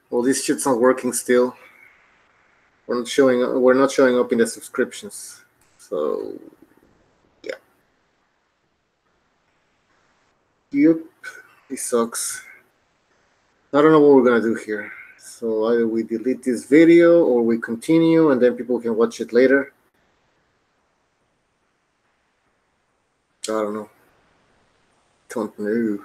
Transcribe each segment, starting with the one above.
Well, this shit's not working still. We're not showing up in the subscriptions. So yeah. Yep. This sucks. I don't know what we're gonna do here. So either we delete this video or we continue and then people can watch it later. I don't know. Don't know.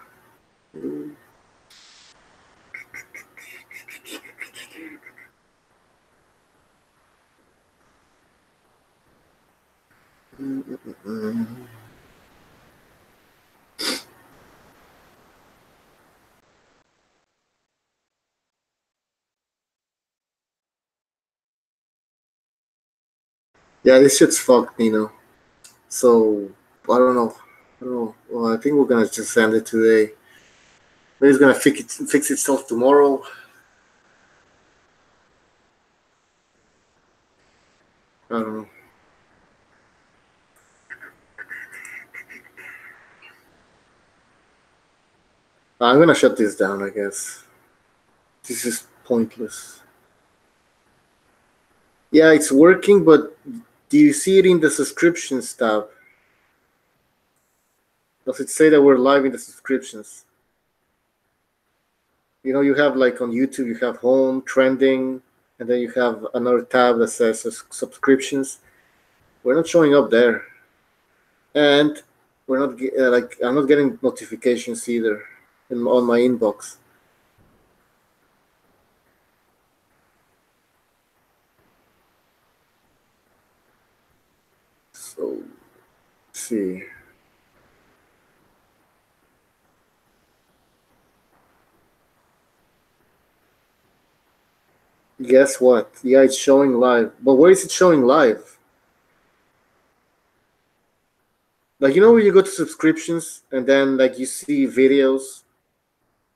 Yeah, this shit's fucked, So I don't know. Well, I think we're gonna just end it today. Maybe it's gonna fix itself tomorrow. I don't know. I'm gonna shut this down, I guess. This is pointless. Yeah, it's working, but do you see it in the subscriptions tab? Does it say that we're live in the subscriptions? You have like on YouTube, you have home, trending, and then you have another tab that says subscriptions. We're not showing up there. And we're not I'm not getting notifications either on my inbox. So let's see. Guess what? Yeah, it's showing live. But where is it showing live? Like, when you go to subscriptions and then like you see videos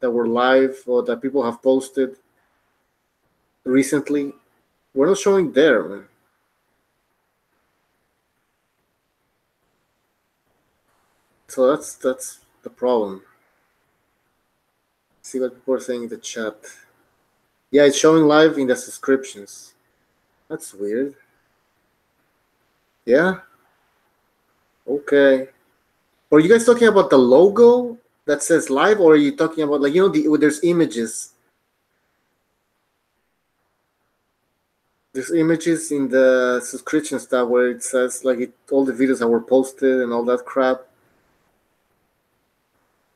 that were live or that people have posted recently, we're not showing there, man. So that's the problem. See what people are saying in the chat. Yeah, it's showing live in the subscriptions. That's weird. Yeah. Okay. Are you guys talking about the logo that says live, or are you talking about like there's images? There's images in the subscriptions tab where it says like all the videos that were posted and all that crap.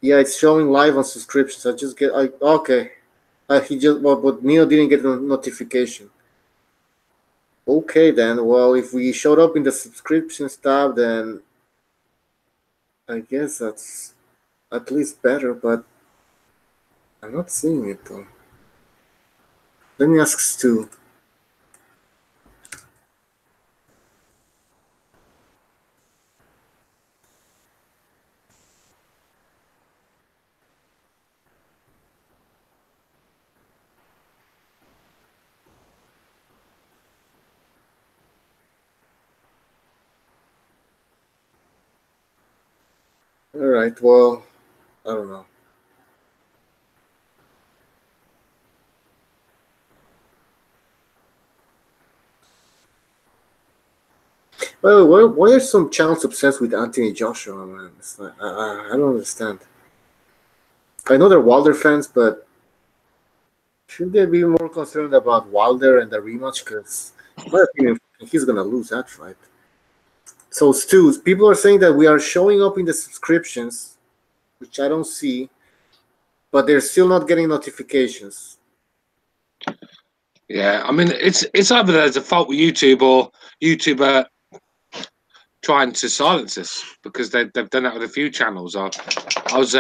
Yeah, it's showing live on subscriptions. Okay. But Neo didn't get a notification. Okay then. Well, if we showed up in the subscriptions tab, then I guess that's at least better. But I'm not seeing it though. Let me ask Stu. All right. Well, I don't know. Why are some channels obsessed with Anthony Joshua, man? It's like, I don't understand. I know they're Wilder fans, but shouldn't they be more concerned about Wilder and the rematch? Because, in my opinion, he's gonna lose that fight. So, Stu, people are saying that we are showing up in the subscriptions, which I don't see, but they're still not getting notifications. Yeah, I mean, it's either there's a fault with YouTube or YouTube trying to silence us, because they've done that with a few channels. I was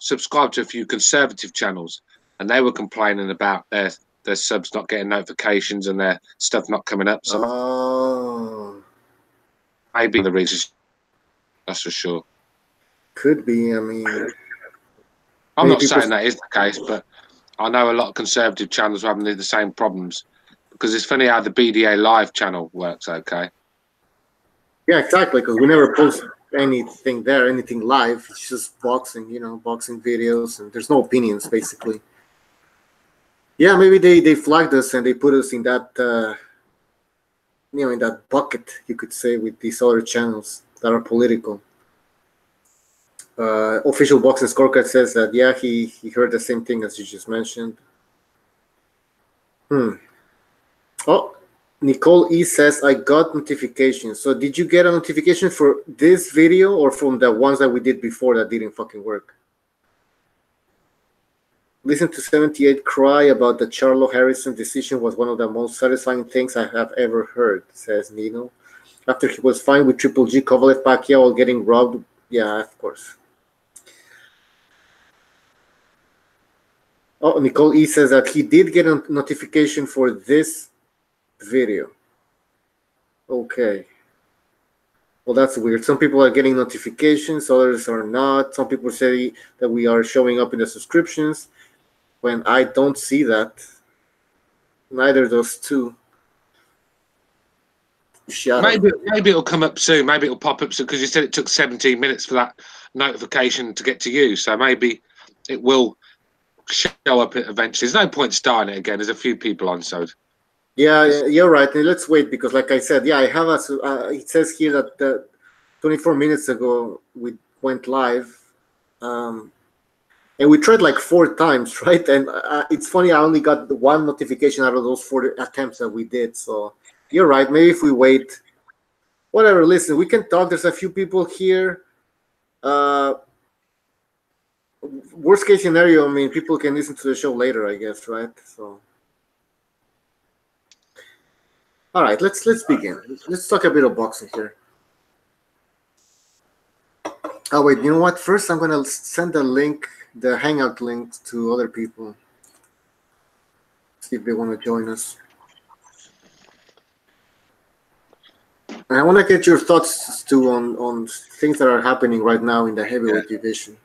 subscribed to a few conservative channels, and they were complaining about their subs not getting notifications and their stuff not coming up. So maybe the reason, that's for sure. Could be. I mean, I'm not saying that is the case, but I know a lot of conservative channels are having the same problems, because it's funny how the BDA live channel works. Okay. Yeah, exactly. Because we never post anything there, anything live. It's just boxing, boxing videos, and there's no opinions basically. Yeah, maybe they flagged us and they put us in that in that bucket, you could say, with these other channels that are political. Official Boxing Scorecard says that yeah, he heard the same thing as you just mentioned. Oh, Nicole E says I got notifications. So did you get a notification for this video or from the ones that we did before that didn't fucking work? Listen to 78 cry about the Charlo Harrison decision was one of the most satisfying things I have ever heard, says Nino. After he was fine with Triple G, Kovalev, Pacquiao all getting robbed. Yeah, of course. Oh, Nicole E says that he did get a notification for this video. Okay. Well, that's weird. Some people are getting notifications, others are not. Some people say that we are showing up in the subscriptions when I don't see that. Neither of those two. Maybe it'll come up soon. Maybe it'll pop up soon because you said it took 17 minutes for that notification to get to you. So maybe it will show up eventually. There's no point starting it again. There's a few people on, so. Yeah, you're right. Let's wait because, like I said, yeah, I have a. It says here that 24 minutes ago we went live, and we tried like 4 times, right? And it's funny, I only got the 1 notification out of those 4 attempts that we did. So you're right. Maybe if we wait, whatever. Listen, we can talk. There's a few people here. Worst case scenario, I mean, people can listen to the show later, I guess, right? So. All right, let's begin. Let's talk a bit of boxing here. Oh wait, you know what? First, I'm gonna send the Hangout link to other people. See if they want to join us. And I want to get your thoughts too on things that are happening right now in the heavyweight division.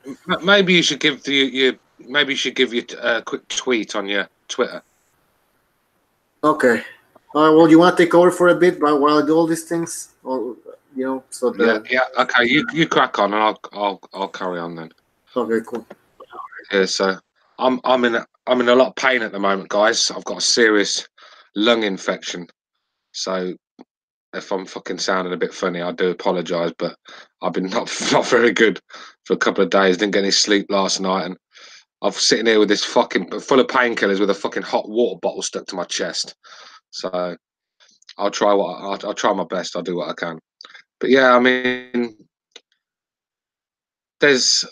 Maybe you should give a quick tweet on your Twitter. Okay. Well, you want to take over for a bit while I do all these things, or so yeah. Okay, you crack on, and I'll carry on then. Okay, cool. Yeah, so I'm in a lot of pain at the moment, guys. I've got a serious lung infection, so if I'm fucking sounding a bit funny, I do apologise. But I've been not very good for a couple of days. Didn't get any sleep last night, and I'm sitting here with this fucking full of painkillers with a fucking hot water bottle stuck to my chest. So I'll try my best. I'll do what I can. But yeah, I mean, there's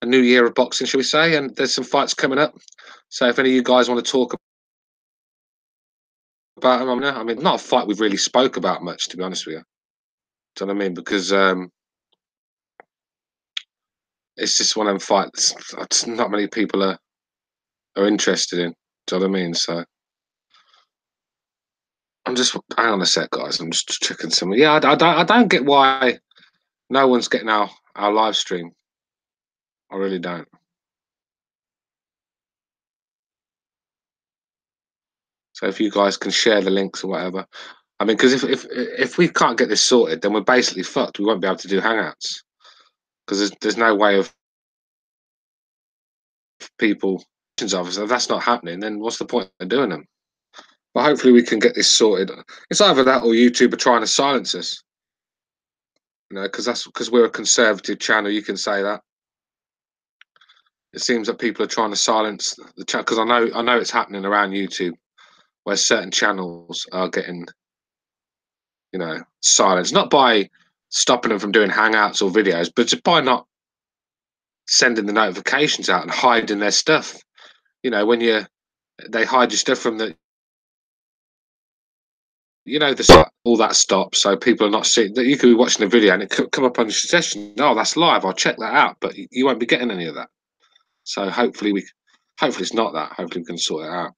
a new year of boxing, shall we say, and there's some fights coming up. So if any of you guys want to talk about them, I mean, not a fight we've really spoke about much, to be honest with you. Do you know what I mean? Because it's just one of them fights not many people are interested in. Do you know what I mean? So I'm just hang on a sec, guys. I'm just checking some. Yeah, I don't get why no one's getting our live stream. I really don't. So if you guys can share the links or whatever, I mean, because if we can't get this sorted, then we're basically fucked. We won't be able to do hangouts because there's no way of people. If that's not happening, then what's the point of doing them? But hopefully we can get this sorted. It's either that or YouTube are trying to silence us. Because we're a conservative channel. You can say that. It seems that people are trying to silence the channel because I know it's happening around YouTube where certain channels are getting silenced, not by stopping them from doing hangouts or videos, but just by not sending the notifications out and hiding their stuff. When they hide your stuff from the all that stops, so people are not seeing that. You could be watching a video and it could come up on your suggestion. Oh, that's live. I'll check that out, but you won't be getting any of that. So hopefully it's not that. Hopefully we can sort it out.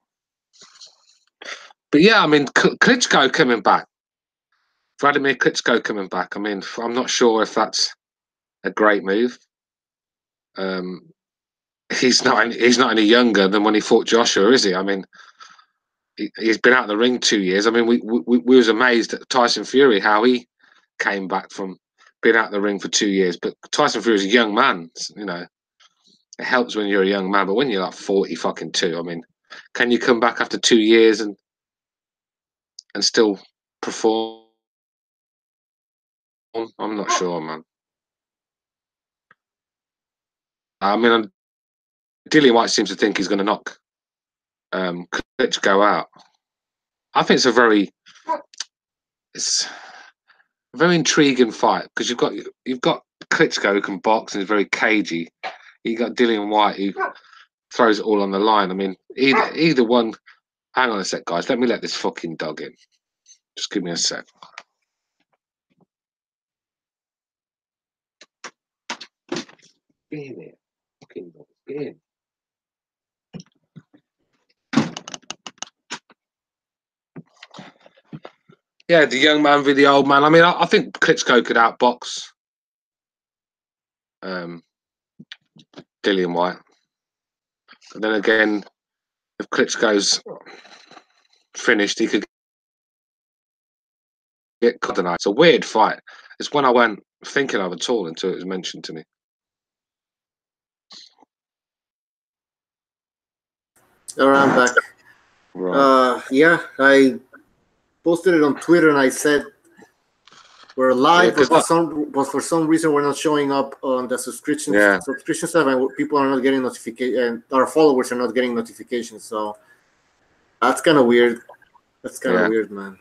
But yeah, I mean, Klitschko coming back. Wladimir Klitschko coming back. I mean, I'm not sure if that's a great move. He's not any younger than when he fought Joshua, is he? I mean, he's been out of the ring 2 years. I mean, we was amazed at Tyson Fury how he came back from being out of the ring for 2 years. But Tyson Fury's a young man. It helps when you're a young man, but when you're like 40 fucking 2, I mean, can you come back after 2 years and still perform? I'm not sure, man. I mean, Dillian Whyte seems to think he's going to knock Klitschko out. I think it's a very intriguing fight because you've got Klitschko who can box and is very cagey. You got Dillian Whyte who throws it all on the line. I mean, either one. Hang on a sec, guys. Let me let this fucking dog in. Just give me a sec. Get in here. Fucking dog. Get in. Yeah, the young man v the old man. I mean, I think Klitschko could outbox Dillian Whyte. And then again, if Klitschko's finished, he could get cut tonight. It's a weird fight. It's one I weren't thinking of at all until it was mentioned to me. All right, I'm back. Right. Yeah, I posted it on Twitter and I said we're live, Yeah, but for some reason we're not showing up on the subscription stuff, and people are not getting notifications, and our followers are not getting notifications. So that's kind of weird. That's kind of weird, man.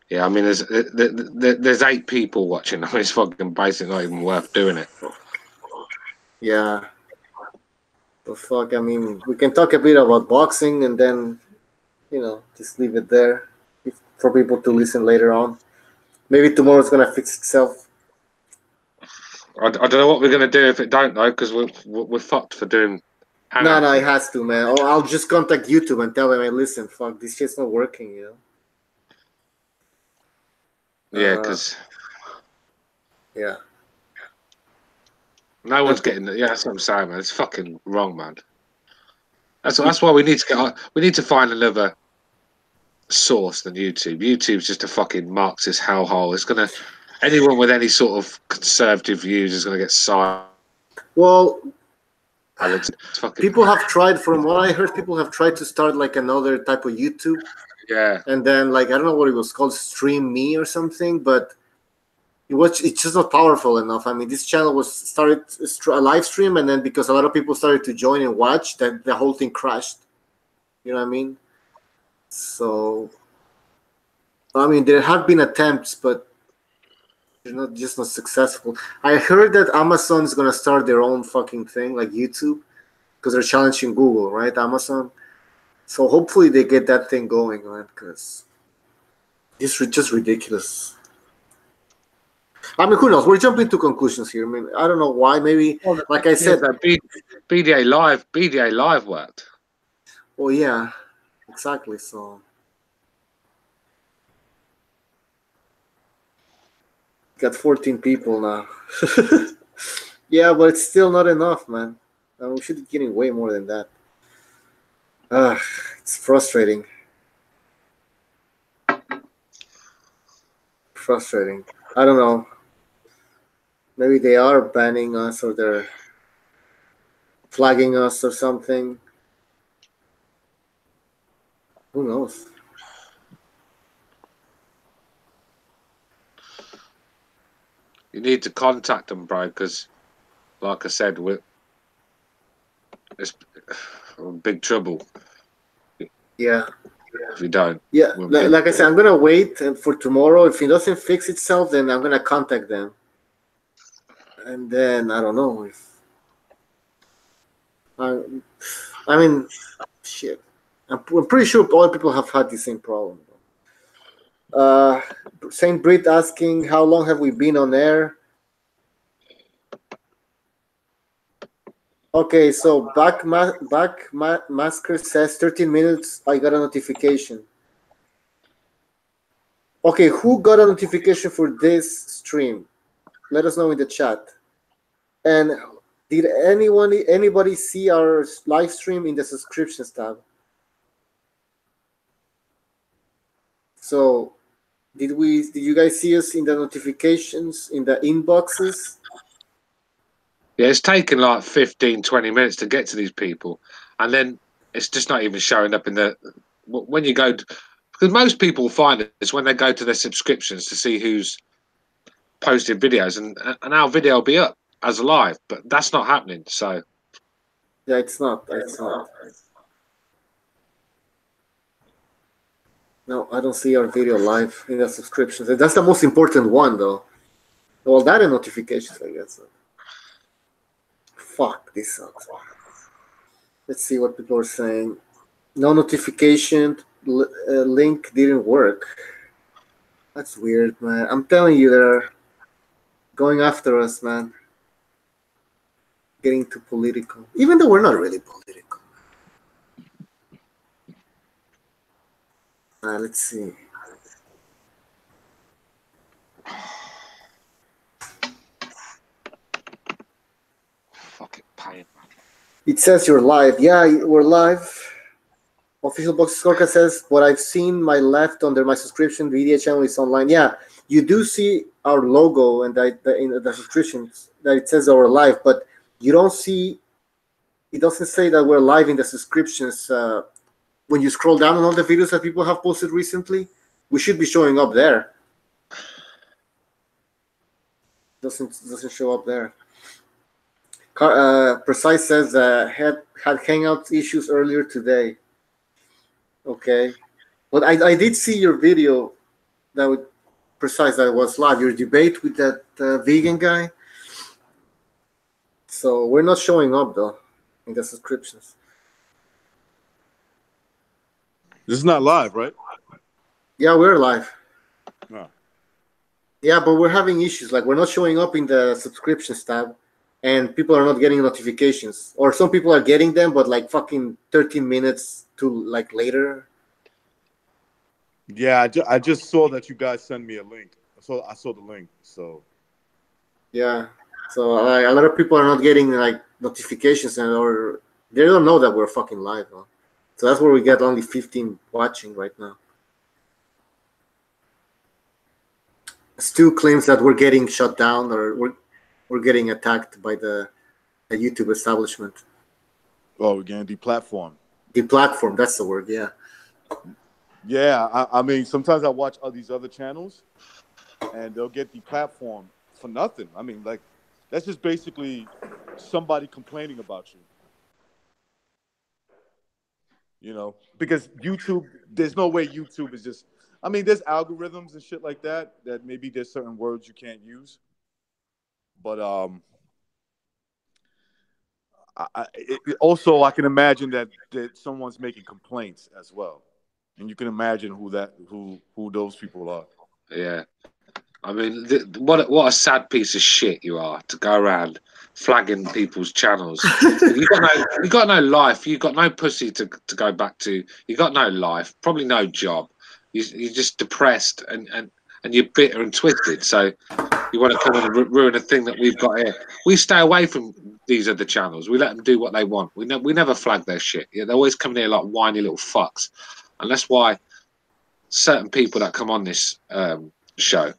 Yeah, I mean, there's 8 people watching. It's fucking basically not even worth doing it. Yeah. But fuck, I mean, we can talk a bit about boxing and then, just leave it there for people to listen later on. Maybe tomorrow's gonna fix itself. I don't know what we're gonna do if it don't, though, because we're fucked for doing. No, it has to, man. Or I'll just contact YouTube and tell them, hey, listen, fuck, this shit's not working, Yeah, because. Yeah. No one's getting it. Yeah, that's what I'm saying, man. It's fucking wrong, man. That's why we need to get. We need to find another source than YouTube. YouTube's just a fucking Marxist hellhole. It's gonna. Anyone with any sort of conservative views is gonna get silenced. Well, people have tried. From what I heard, people have tried to start like another type of YouTube. Yeah. And then, like, I don't know what it was called, Stream Me or something, but. It's just not powerful enough. I mean, this channel was started a live stream, and then because a lot of people started to join and watch, that the whole thing crashed. You know what I mean? So, I mean, there have been attempts, but they're just not successful. I heard that Amazon is gonna start their own fucking thing, like YouTube, because they're challenging Google, right? Amazon. So hopefully they get that thing going, man, because it's just ridiculous. I mean, who knows? We're jumping to conclusions here. I mean, I don't know why. Maybe, like I said, BDA Live worked. Well, yeah, exactly. So, got 14 people now. Yeah, but it's still not enough, man. We should be getting way more than that. It's frustrating. Frustrating. I don't know. Maybe they are banning us or they're flagging us or something. Who knows? You need to contact them, bro, because, like I said, it's big trouble. Yeah. If we don't. Yeah, like I said, I'm gonna wait for tomorrow. If it doesn't fix itself, then I'm gonna contact them. And then I don't know if I mean, shit. I'm pretty sure all people have had the same problem. Saint Brit asking, how long have we been on air? Okay, so Masker says 13 minutes. I got a notification. Okay, who got a notification for this stream? Let us know in the chat. And did anybody see our live stream in the subscriptions tab? So, did you guys see us in the notifications, in the inboxes? Yeah, it's taken like 15, 20 minutes to get to these people. And then It's just not even showing up in the when you go, because most people find it's when they go to their subscriptions to see who's posting videos, and our video will be up as live, but that's not happening. So yeah, it's not. It's not. No, I don't see our video live in the subscriptions. That's the most important one, though. Well, that and notifications, I guess. Fuck, this sucks. Let's see what people are saying. No notification link didn't work. That's weird, man. I'm telling you, they're going after us, man. Getting too political, even though we're not really political. Let's see. fucking pain. It says you're live. Yeah, we're live. Official Boxing Scorecard says what I've seen my left under my subscription. The BDA channel is online. Yeah, you do see our logo and in the subscriptions that it says that we're live, but you don't see. It doesn't say that we're live in the subscriptions. When you scroll down on all the videos that people have posted recently, we should be showing up there. Doesn't show up there. Precise says had Hangout issues earlier today. Okay, but I did see your video that would Precise that was live. Your debate with that vegan guy. So we're not showing up though in the subscriptions. This is not live, right? Yeah, we're live. No. Yeah, but we're having issues. Like we're not showing up in the subscriptions tab, and people are not getting notifications. Or some people are getting them, but like fucking 13 minutes to like later. Yeah, I just saw that you guys sent me a link. I saw the link. So yeah, so a lot of people are not getting like notifications, or they don't know that we're fucking live. Huh? So that's where we get only 15 watching right now. Stu claims that we're getting shut down or we're getting attacked by the YouTube establishment. Oh, we're getting deplatformed. Deplatformed, that's the word, yeah. Yeah, I mean, sometimes I watch all these other channels, and they'll get deplatformed for nothing. I mean, like, that's just basically somebody complaining about you. You know, because YouTube, there's no way YouTube is just, I mean, there's algorithms and shit like that maybe there's certain words you can't use. But also I can imagine that someone's making complaints as well. And you can imagine who those people are. Yeah. I mean, what a sad piece of shit you are to go around flagging people's channels. You got no life. You got no pussy to go back to. You got no life. Probably no job. You're just depressed and you're bitter and twisted. So you want to come and ruin a thing that we've got here. We stay away from these other channels. We let them do what they want. We never flag their shit. Yeah, they're always coming here like whiny little fucks, and that's why certain people that come on this show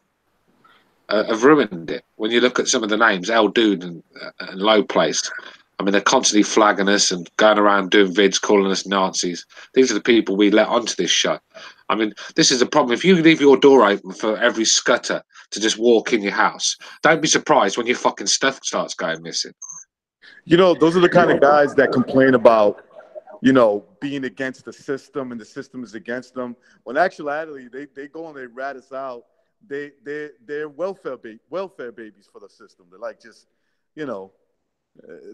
have ruined it. When you look at some of the names, El Dude and Low Place, I mean, they're constantly flagging us and going around doing vids, calling us Nazis. These are the people we let onto this show. I mean, this is a problem. If you leave your door open for every scutter to just walk in your house, don't be surprised when your fucking stuff starts going missing. You know, those are the kind of guys that complain about, you know, being against the system and the system is against them. When actually, they go and they rat us out. They're welfare babies for the system. They're like just, you know,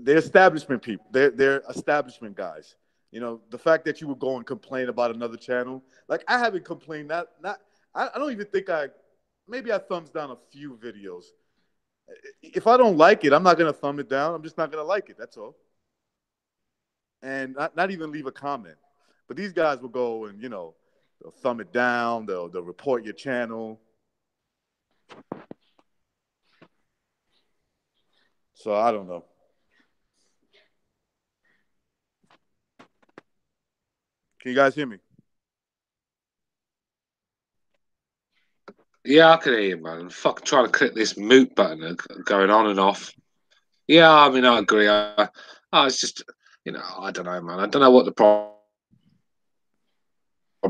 they're establishment people. They're establishment guys. You know, the fact that you would go and complain about another channel, like I haven't complained. I don't even think maybe I thumbs down a few videos. If I don't like it, I'm not gonna thumb it down. I'm just not gonna like it. That's all. And not even leave a comment. But these guys will go and, you know, they'll thumb it down. They'll report your channel. So I don't know. Can you guys hear me? Yeah, I can hear you, man. Fuck, trying to click this mute button and going on and off. Yeah, I mean, I agree. It's just, you know, I don't know, man. I don't know what the problem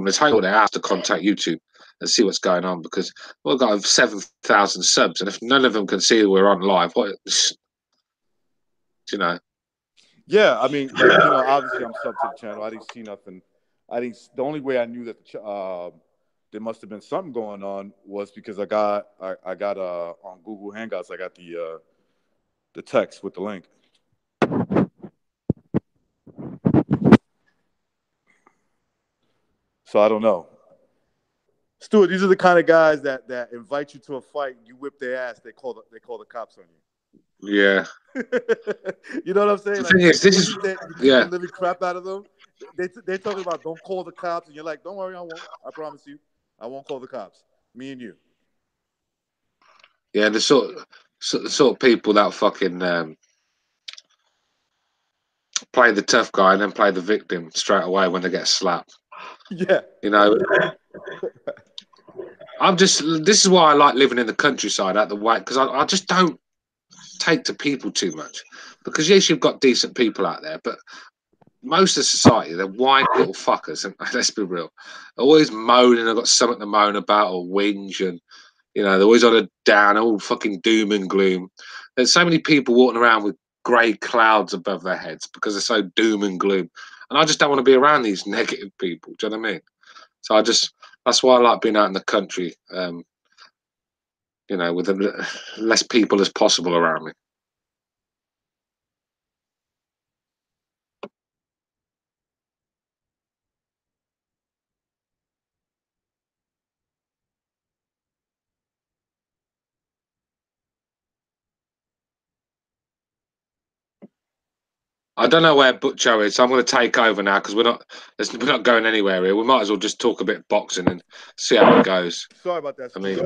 is. How they have to contact YouTube and see what's going on, because we've got 7,000 subs, and if none of them can see we're on live, what, you know? Yeah, I mean, like, you know, obviously I'm subbed to the channel. I didn't see nothing. The only way I knew that there must have been something going on was because I got on Google Hangouts, I got the text with the link. So I don't know. Stuart, these are the kind of guys that invite you to a fight. You whip their ass. They call the cops on you. Yeah. You know what I'm saying? The thing is, this is the living crap out of them. They're talking about don't call the cops, and you're like, don't worry, I won't. I promise you, I won't call the cops. Me and you. Yeah, the sort of people that fucking play the tough guy and then play the victim straight away when they get slapped. Yeah. You know, this is why I like living in the countryside out the way, because I just don't take to people too much. Because yes, you've got decent people out there, but most of society, they're white little fuckers, and let's be real, always moaning, they've got something to moan about or whinge, and you know, they're always on a down, all fucking doom and gloom. There's so many people walking around with grey clouds above their heads because they're so doom and gloom. And I just don't want to be around these negative people. Do you know what I mean? So that's why I like being out in the country, you know, with less people as possible around me. I don't know where Butcho is, so I'm going to take over now because we're not going anywhere here. We might as well just talk a bit boxing and see how it goes. Sorry about that. I mean,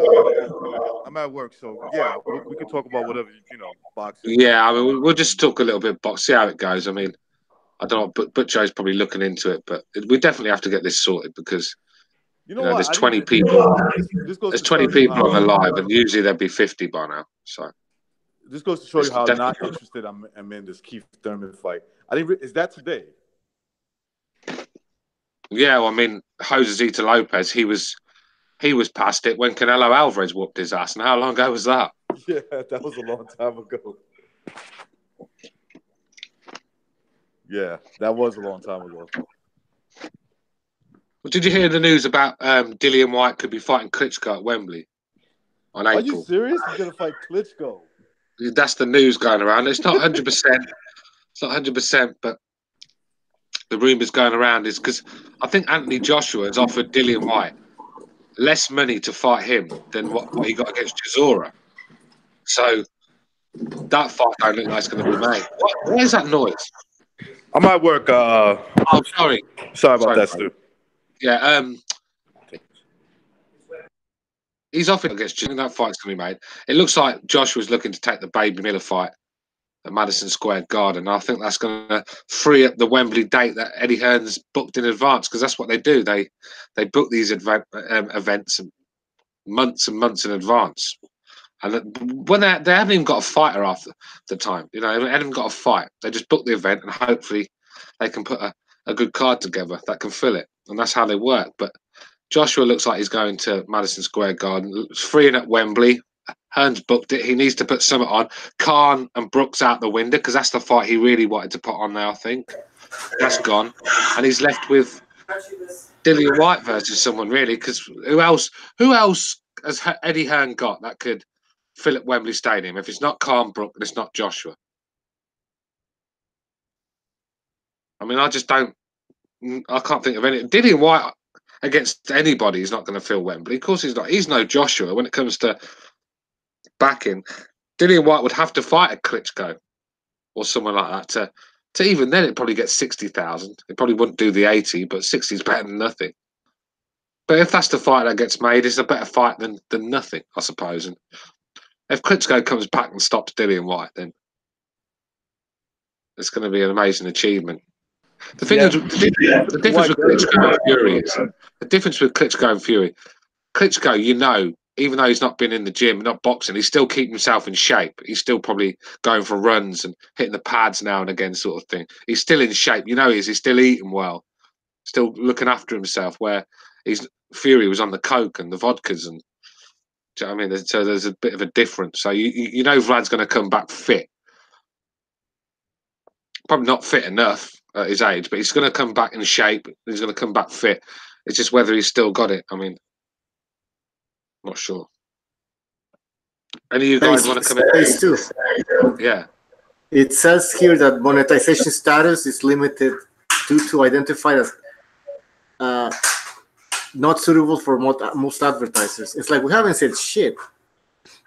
I'm at work, so yeah, we can talk about whatever, you know, boxing. Yeah, I mean, we'll just talk a little bit box, see how it goes. I mean, I don't know, but Butcho's probably looking into it, but we definitely have to get this sorted because you know there's 20 people. There's 20 people on the live, and usually there'd be 50 by now. So. This goes to show you how not interested I'm in this Keith Thurman fight. Is that today? Yeah, well, I mean, Josezito Lopez, he was past it when Canelo Alvarez whooped his ass. And how long ago was that? Yeah, that was a long time ago. Yeah, that was a long time ago. Well, did you hear the news about Dillian Whyte could be fighting Klitschko at Wembley on April? Are you serious? He's going to fight Klitschko? That's the news going around. It's not 100%. It's not 100%, but the rumours going around is because I think Anthony Joshua has offered Dillian Whyte less money to fight him than what he got against Chisora. So that fight don't look like it's going to be made. What is that noise? I'm at work. Oh, sorry. Sorry about that, Stu. Yeah. He's offered against Chisora. That fight's going to be made. It looks like Joshua's looking to take the Baby Miller fight at Madison Square Garden. I think that's going to free up the Wembley date that Eddie Hearn's booked in advance, because that's what they do. They book these events months and months in advance. And when they haven't even got a fighter after the time, you know, they haven't got a fight. They just book the event and hopefully they can put a good card together that can fill it. And that's how they work. But Joshua looks like he's going to Madison Square Garden. It's freeing up Wembley. Hearn's booked it. He needs to put something on. Khan and Brooks out the window, because that's the fight he really wanted to put on there, I think. That's gone. And he's left with Dillian Whyte versus someone, really, because who else has Eddie Hearn got that could fill up Wembley Stadium? If it's not Khan, Brooks, and it's not Joshua. I mean, I can't think of any. Dillian Whyte against anybody is not going to fill Wembley. Of course he's not. He's no Joshua when it comes to backing. Dillian Whyte would have to fight a Klitschko or someone like that to even then it probably gets 60,000. It probably wouldn't do the 80, but 60 is better than nothing. But if that's the fight that gets made, it's a better fight than nothing, I suppose. And if Klitschko comes back and stops Dillian Whyte, then it's going to be an amazing achievement. The thing is, the difference with Klitschko and Fury is the difference with Klitschko and Fury. Klitschko, you know, even though he's not been in the gym, not boxing, he's still keeping himself in shape. He's still probably going for runs and hitting the pads now and again, sort of thing. He's still in shape. You know, he's still eating well, still looking after himself. Where Fury was on the coke and the vodkas, and do you know what I mean? So there's a bit of a difference. So you know Vlad's going to come back fit. Probably not fit enough at his age, but he's going to come back in shape. He's going to come back fit. It's just whether he's still got it. I mean, not sure. Any of you guys want to come in? Too. Yeah. It says here that monetization status is limited due to identified as not suitable for most advertisers. It's like we haven't said shit.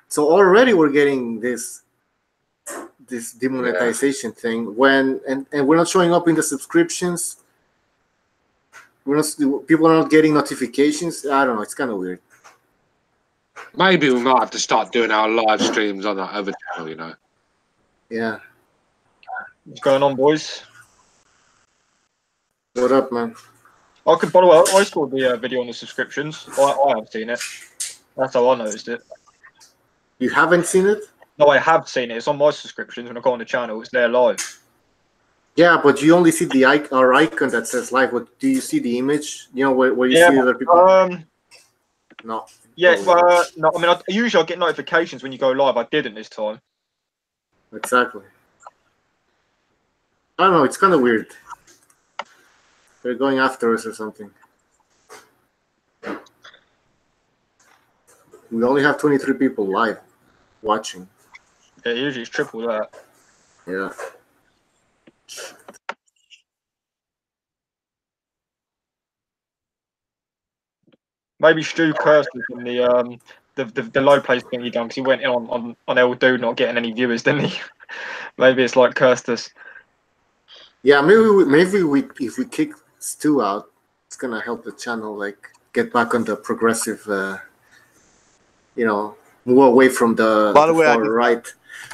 So already we're getting this demonetization thing and we're not showing up in the subscriptions. People are not getting notifications. I don't know. It's kind of weird. Maybe we might have to start doing our live streams on that other channel, you know. Yeah. What's going on, boys? What up, man? By the way, I scored the video on the subscriptions. I have seen it. That's how I noticed it. You haven't seen it? No, I have seen it. It's on my subscriptions. When I go on the channel, it's there live. Yeah, but you only see our icon that says live. What do you see the image? You know where you see other people? No. Yeah, no. I mean, usually I get notifications when you go live. I didn't this time. Exactly. I don't know. It's kind of weird. They're going after us or something. We only have 23 people live watching. Yeah, usually it's triple that. Yeah. Maybe Stu cursed us in the low place thing he done because he went in on El Dude not getting any viewers, didn't he? Maybe it's like cursed us. Yeah, maybe if we kick Stu out, it's gonna help the channel like get back on the progressive. Move away from the. By the way, right.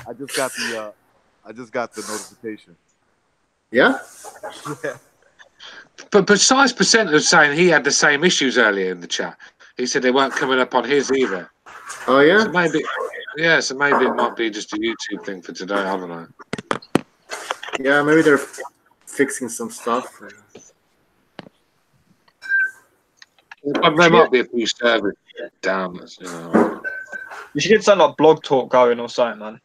I just got the notification. Yeah. Yeah. But besides Percent was saying he had the same issues earlier in the chat. He said they weren't coming up on his either. Oh yeah. So maybe it might be just a YouTube thing for today. I don't know. Yeah, maybe they're fixing some stuff. There might be a few servers down. You know. You should get something like Blog Talk going or something, man.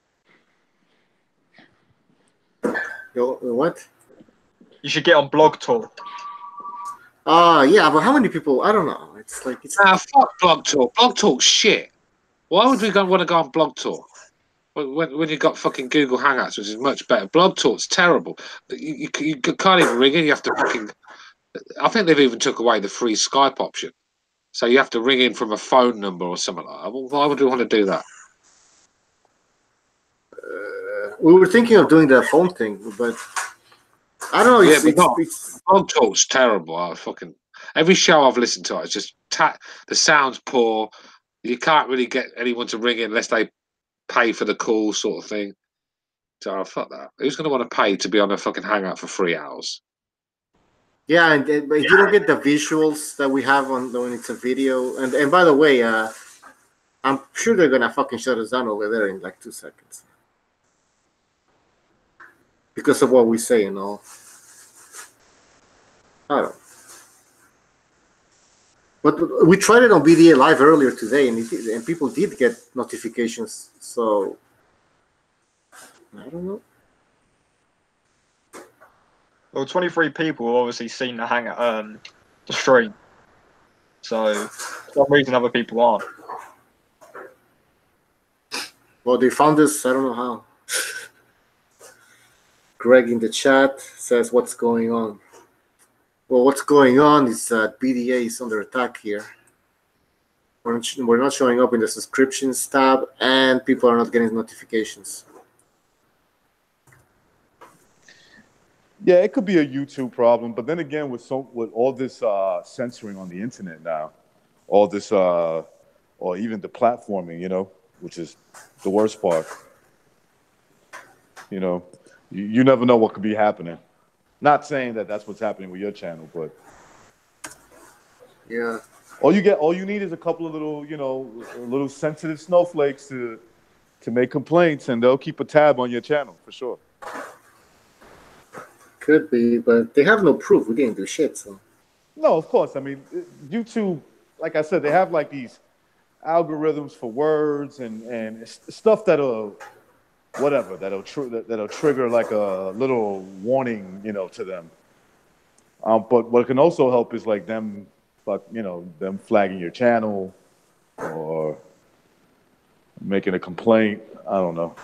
What? You should get on Blog Talk. Yeah, but how many people? I don't know. It's like fuck Blog Talk. Blog Talk's shit. Why would we want to go on Blog Talk when you got fucking Google Hangouts, which is much better? Blog Talk's terrible. You can't even ring in. You have to fucking. I think they've even took away the free Skype option, so you have to ring in from a phone number or something like that. Why would we want to do that? We were thinking of doing the phone thing, but I don't know. Blog Talk's terrible. Every show I've listened to, it's just the sound's poor. You can't really get anyone to ring in unless they pay for the call, sort of thing. So fuck that. Who's going to want to pay to be on a fucking hangout for 3 hours? Yeah, but you don't get the visuals that we have when it's a video. And by the way, I'm sure they're gonna fucking shut us down over there in like 2 seconds because of what we say, you know. I don't know. But we tried it on BDA Live earlier today, and people did get notifications. So I don't know. Well, 23 people have obviously seen the stream. So for some reason other people aren't. Well, they found us. I don't know how. Greg in the chat says, "What's going on?" Well, what's going on is that BDA is under attack here. We're not showing up in the subscriptions tab, and people are not getting notifications. Yeah, it could be a YouTube problem, but then again, with all this censoring on the internet now, all this, or even the platforming, you know, which is the worst part. You know, you never know what could be happening. Not saying that that's what's happening with your channel, but yeah. all you need is a couple of little, little sensitive snowflakes to make complaints, and they'll keep a tab on your channel for sure. Could be, but they have no proof. We didn't do shit, so. No, of course. I mean, YouTube, like I said, they have like these algorithms for words and stuff that'll trigger like a little warning, to them. But what can also help is like them flagging your channel or making a complaint. I don't know.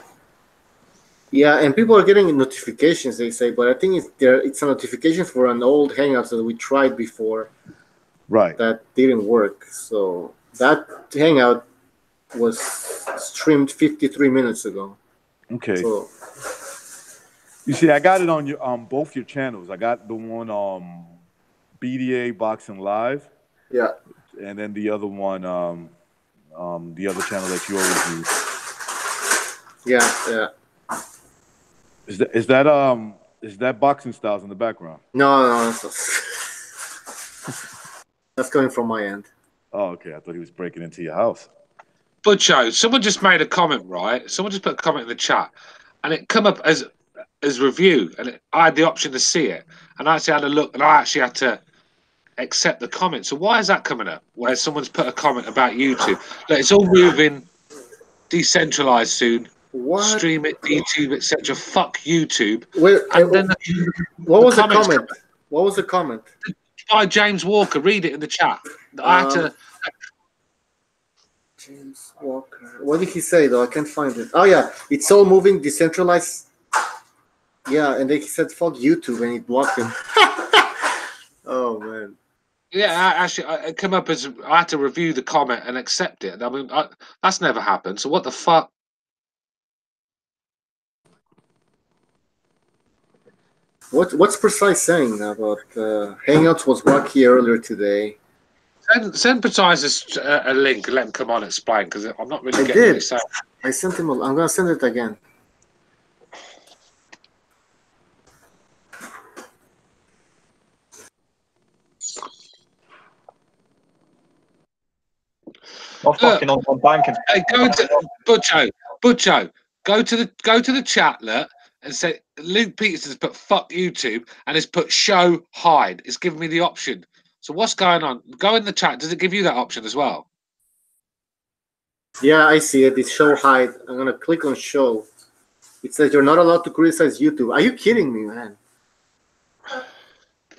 Yeah, and people are getting notifications, they say, but I think it's a notification for an old Hangout that we tried before. Right. That didn't work. So that Hangout was streamed 53 minutes ago. Okay. So, you see, I got it on both your channels. I got the one BDA Boxing Live. Yeah. And then the other one, the other channel that you always use. Yeah. Is that Boxing Styles in the background? No. That's coming from my end. Oh, okay. I thought he was breaking into your house. Butcho, someone just made a comment, right? Someone just put a comment in the chat, and it come up as review, and I had the option to see it, and I actually had a look, and I actually had to accept the comment. So why is that coming up? Where someone's put a comment about YouTube? Like, it's all moving, decentralized soon. What? Stream it, YouTube, etc. Fuck YouTube. Wait, and then what was the comment? What was the comment? By James Walker. Read it in the chat. I had to. James Walker. What did he say though? I can't find it. Oh yeah, it's all moving, decentralized. Yeah, and then he said "fuck YouTube" and he blocked him. Oh man. Yeah, it came up as I had to review the comment and accept it. I mean, that's never happened. So what the fuck? What's Precise saying about Hangouts was wacky earlier today? Send Precise a link and let him come on and explain, because I'm not really getting what he's saying. I sent him. I'm gonna send it again. I'm fucking on banking. Hey, go to Butcho. Go to the chat, look, and say Luke Peterson's put "fuck YouTube" and has put "show hide." It's giving me the option. So what's going on? Go in the chat. Does it give you that option as well? Yeah, I see it. It's show hide. I'm gonna click on show. It says you're not allowed to criticize YouTube. Are you kidding me, man?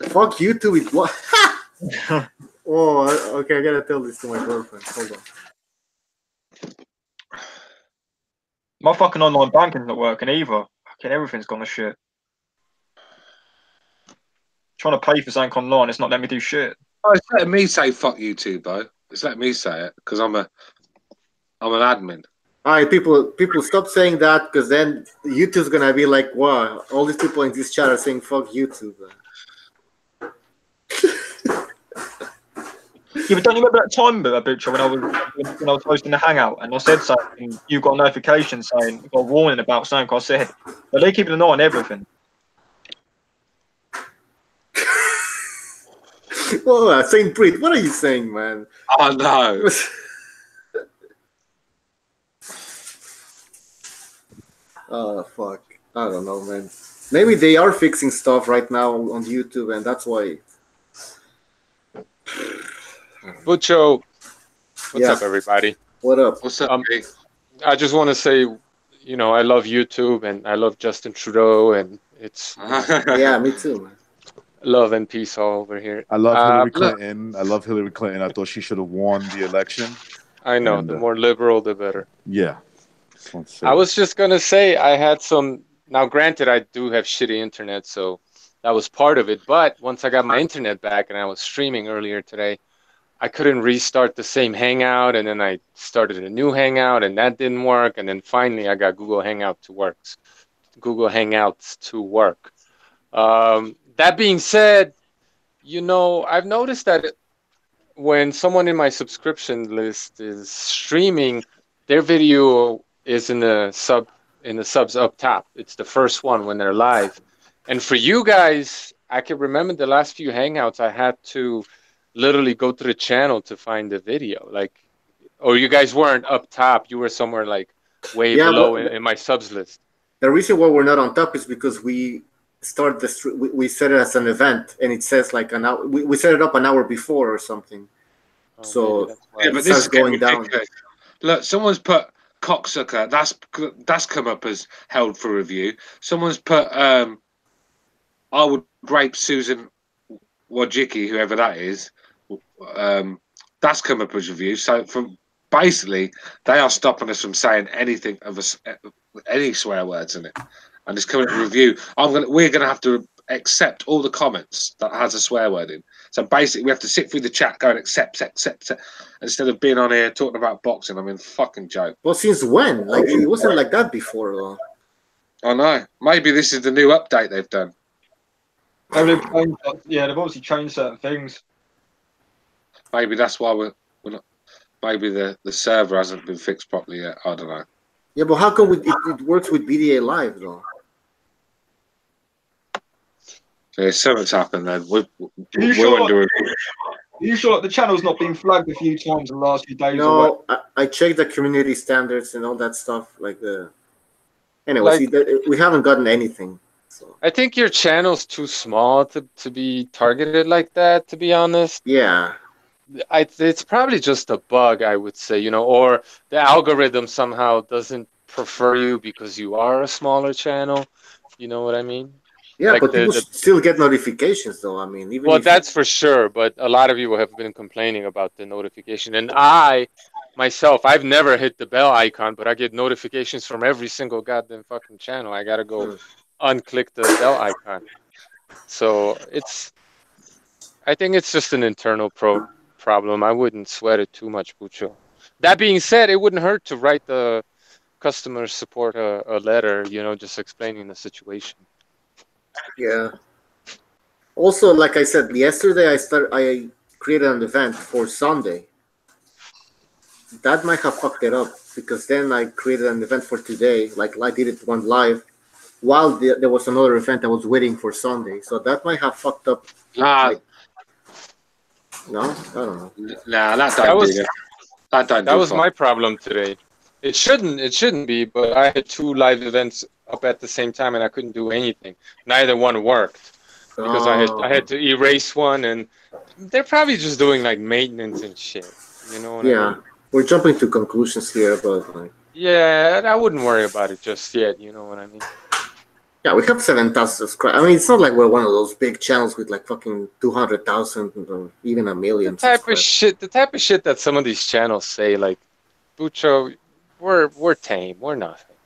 Fuck YouTube is what? Oh, okay. I gotta tell this to my girlfriend. Hold on. My fucking online banking's not working either. Fucking everything's gone to shit. Trying to pay for something online, it's not letting me do shit. Oh, it's letting me say "fuck YouTube," though. It's letting me say it because I'm an admin. All right, people, stop saying that, because then YouTube's gonna be like, "Wow, all these people in this chat are saying fuck YouTube." Yeah, but don't you remember that time, Butcher, when I was hosting the Hangout and I said something, you got a notification saying, got a warning about something I said. But they keep an eye on everything. Whoa, Saint Breed, what are you saying, man? Oh no. Oh fuck, I don't know, man. Maybe they are fixing stuff right now on YouTube, and that's why. Butcho, what's up, everybody? What up? What's up? I just want to say, I love YouTube and I love Justin Trudeau, and it's yeah, me too, man. Love and peace all over here. I love Hillary Clinton. I love Hillary Clinton. I thought she should have won the election. I know, the more liberal, the better. Yeah. I was just gonna say I had some. Now, granted, I do have shitty internet, so that was part of it. But once I got my internet back and I was streaming earlier today, I couldn't restart the same Hangout, and then I started a new Hangout, and that didn't work. And then finally, I got Google Hangouts to work. That being said, I've noticed that when someone in my subscription list is streaming, their video is in the subs up top. It's the first one when they're live. And for you guys, I can remember the last few Hangouts I had to literally go to the channel to find the video. Like, or you guys weren't up top. You were somewhere like way below in my subs list. The reason why we're not on top is because we start we set it as an event, and it says like an hour. We set it up an hour before or something. Oh, so yeah, but this is going down. Look, someone's put cocksucker. That's come up as held for review. Someone's put I would rape Susan Wojcicki, whoever that is. That's come up as review. So from basically, they are stopping us from saying anything of any swear words in it, and it's coming to review. We're gonna have to accept all the comments that has a swear word in. So basically, we have to sit through the chat, going accept, instead of being on here talking about boxing. I mean, fucking joke. Well, since when? Like, it wasn't like that before, though. I know. Maybe this is the new update they've done. They've obviously changed certain things. Maybe that's why we're not. Maybe the server hasn't been fixed properly yet. I don't know. Yeah, but how come it works with BDA Live, though? Yeah, something's happened then. Are you sure the channel's not been flagged a few times in the last few days? No, I checked the community standards and all that stuff. Anyway, we haven't gotten anything. So. I think your channel's too small to be targeted like that, to be honest. Yeah. It's probably just a bug, I would say, or the algorithm somehow doesn't prefer you because you are a smaller channel. You know what I mean? Yeah, like but people still get notifications, though. I mean, even that's for sure. But a lot of you have been complaining about the notification, and myself, I've never hit the bell icon, but I get notifications from every single goddamn fucking channel. I gotta go unclick the bell icon. So I think it's just an internal problem. I wouldn't sweat it too much, Bucho. That being said, it wouldn't hurt to write the customer support a letter, just explaining the situation. Yeah. Also, like I said, yesterday I created an event for Sunday. That might have fucked it up because then I created an event for today. Like I did it one live while there was another event I was waiting for Sunday. So that might have fucked up. No, I don't know. Nah, that was my problem today. It shouldn't be, but I had 2 live events up at the same time and I couldn't do anything. Neither one worked because I had to erase one, and they're probably just doing like maintenance and shit. You know what I mean? We're jumping to conclusions here, but like. Yeah, I wouldn't worry about it just yet. You know what I mean? Yeah, we have 7,000 subscribers. I mean, it's not like we're one of those big channels with like fucking 200,000 or even 1 million. The type of shit that some of these channels say, like, Bucho, we're tame. We're nothing.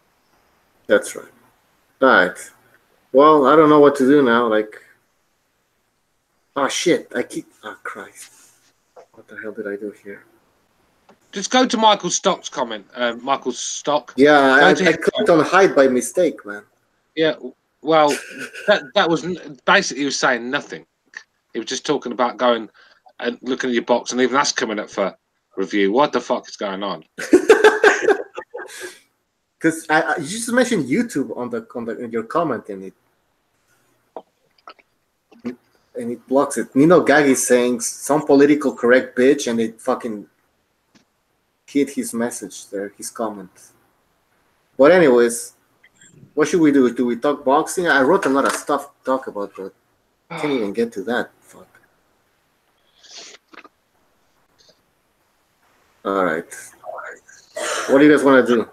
That's right. All right. Well, I don't know what to do now. Like, oh shit! Oh Christ! What the hell did I do here? Just go to Michael Stock's comment. Michael Stock. Yeah, I clicked on hide by mistake, man. Yeah. Well, that was basically, he was saying nothing. He was just talking about going and looking at your box, and even that's coming up for review. What the fuck is going on? Because you just mentioned YouTube in your comment, and it blocks it. Nino Gagi saying some political correct bitch, and it fucking hit his message there, his comment. But anyways, what should we do? Do we talk boxing? I wrote a lot of stuff to talk about, but I can't even get to that. Fuck. All right. What do you guys want to do?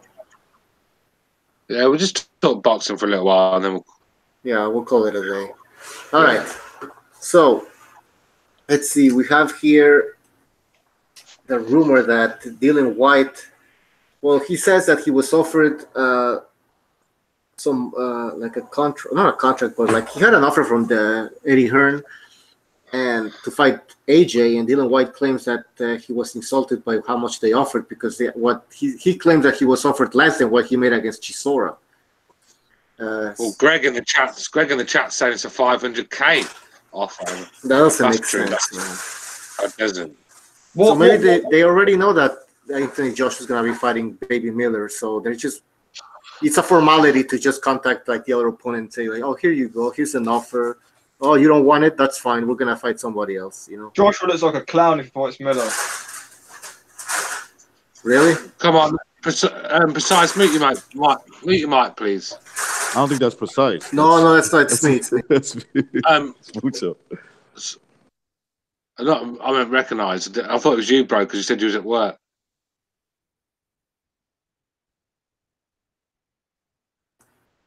Yeah, we'll just talk boxing for a little while, and then we'll call it a day. All right. So, let's see. We have here the rumor that Dillian Whyte, well, he says that he was offered some like a contract, not a contract, but like he had an offer from the Eddie Hearn and to fight AJ, and Dillian Whyte claims that he was insulted by how much they offered because he claims that he was offered less than what he made against Chisora. Well, Greg in the chat saying it's a 500K offer. That doesn't make sense, man. That doesn't. So maybe they already know that Anthony Joshua is going to be fighting Baby Miller, so they're just. It's a formality to just contact like the other opponent and say like, oh, here you go, here's an offer, Oh, you don't want it? That's fine. We're gonna fight somebody else. You know. Joshua looks like a clown if he fights Miller. Really? Come on, precise. Mute your mic. Mute your mic, please. I don't think that's precise. No, that's not. It's me. It's me. That's mucho. I don't recognise. I thought it was you, bro, because you said you was at work.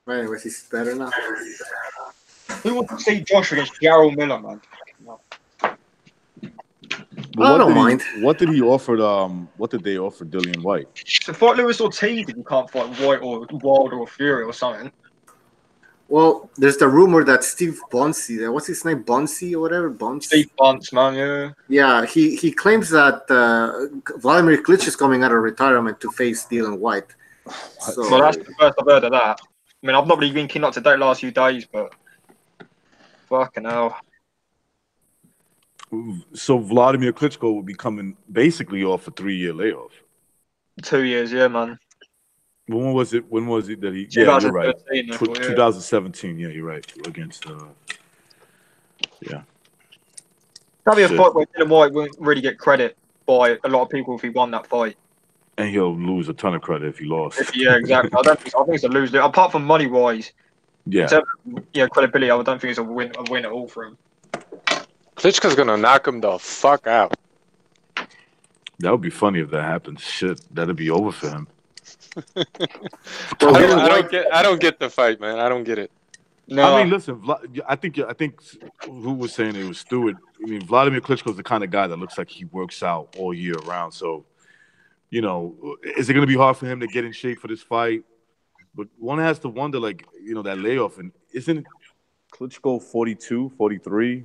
Anyways, he's better now. Who wants to see Josh against Jarrell Miller, man? I don't mind. What did he offer? What did they offer Dillian Whyte? So fight Lewis Ortiz if you can't fight White or Wilder or Fury or something. Well, there's the rumor that Steve Bunsey, what's his name, Bunsey or whatever, Bunsey. Steve Bunce, man, yeah. Yeah, he claims that Wladimir Klitschko is coming out of retirement to face Dillian Whyte. So, well, that's the first I've heard of that. I mean, I've not really been keen up to date last few days, but fucking hell. So Wladimir Klitschko will be coming basically off a 3-year layoff. 2 years, yeah, man. When was it that he? 2017, Yeah, you're right. I thought, yeah. 2017. Yeah, you're right. Against yeah. That'd be a fight where Dillian Whyte wouldn't really get credit by a lot of people if he won that fight. And he'll lose a ton of credit if he lost. Yeah, exactly. I think it's a lose. Apart from money wise, Yeah. in terms of, credibility, I don't think it's a win at all for him. Klitschko's gonna knock him the fuck out. That would be funny if that happens. Shit, that'd be over for him. I don't get the fight, man. I don't get it. No, I mean, listen. I think who was saying it was Stewart. I mean, Wladimir Klitschko's the kind of guy that looks like he works out all year round. So, you know, is it going to be hard for him to get in shape for this fight? But one has to wonder, like, you know, that layoff. And isn't Klitschko 42, 43?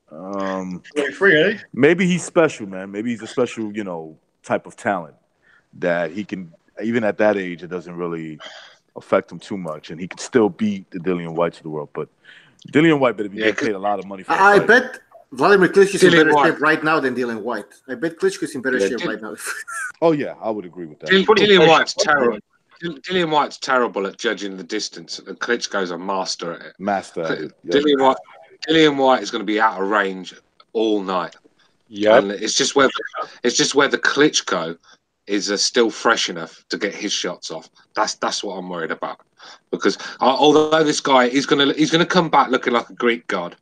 43, eh? Maybe he's special, man. Maybe he's a special, you know, type of talent that he can, even at that age, it doesn't really affect him too much. And he can still beat the Dillian Whytes of the world. But Dillian Whyte better be getting paid a lot of money for I fight. bet Wladimir Klitschko is in better shape right now than Dillian Whyte. I bet Klitschko is in better shape right now. Oh, yeah, I would agree with that. Dillian Whyte's terrible. Dillian Whyte's terrible at judging the distance, and Klitschko's a master at it. Master at it. Yep. Dillian Whyte is going to be out of range all night. Yeah, and it's just whether the Klitschko is still fresh enough to get his shots off. That's what I'm worried about. Because although this guy he's gonna come back looking like a Greek god,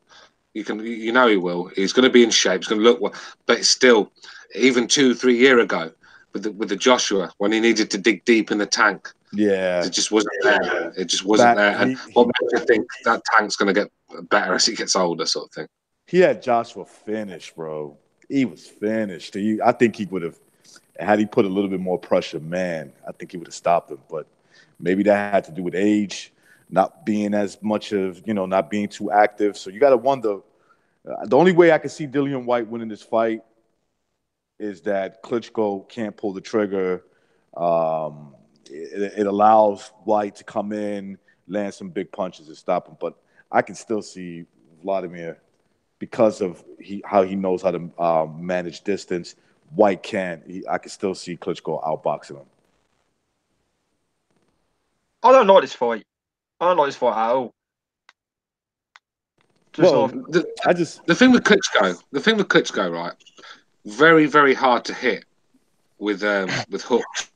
you know he will. He's going to be in shape. He's going to look well, but still, even 2-3 years ago with the Joshua when he needed to dig deep in the tank. Yeah, it just wasn't there. It just wasn't there. And what makes you think that tank's going to get better as he gets older, sort of thing? He had Joshua finished, bro. He was finished. I think he would have, had he put a little bit more pressure, man, I think he would have stopped him. But maybe that had to do with age, not being as much of, not being too active. So you got to wonder. The only way I can see Dillian Whyte winning this fight is that Klitschko can't pull the trigger. It allows Whyte to come in, land some big punches and stop him. But I can still see Wladimir, because of how he knows how to manage distance. Whyte can't. I can still see Klitschko outboxing him. I don't like this fight. I don't like this fight at all. The thing with Klitschko, right? Very, very hard to hit with hooks,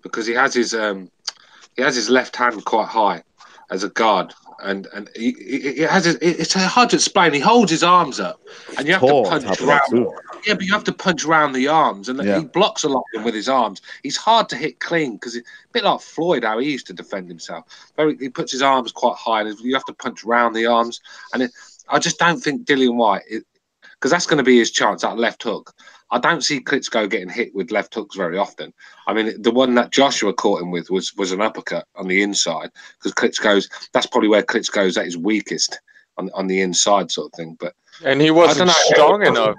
because he has his left hand quite high as a guard, and it's hard to explain. He holds his arms up, and you have to punch around. Yeah, but you have to punch around the arms, and he blocks a lot with his arms. He's hard to hit clean because it's a bit like Floyd, how he used to defend himself. He puts his arms quite high, and you have to punch around the arms. And I just don't think Dillian Whyte, because that's going to be his chance, that left hook. I don't see Klitschko getting hit with left hooks very often. I mean, the one that Joshua caught him with was an uppercut on the inside, because that's probably where Klitschko's at his weakest, on the inside sort of thing. And he wasn't strong enough.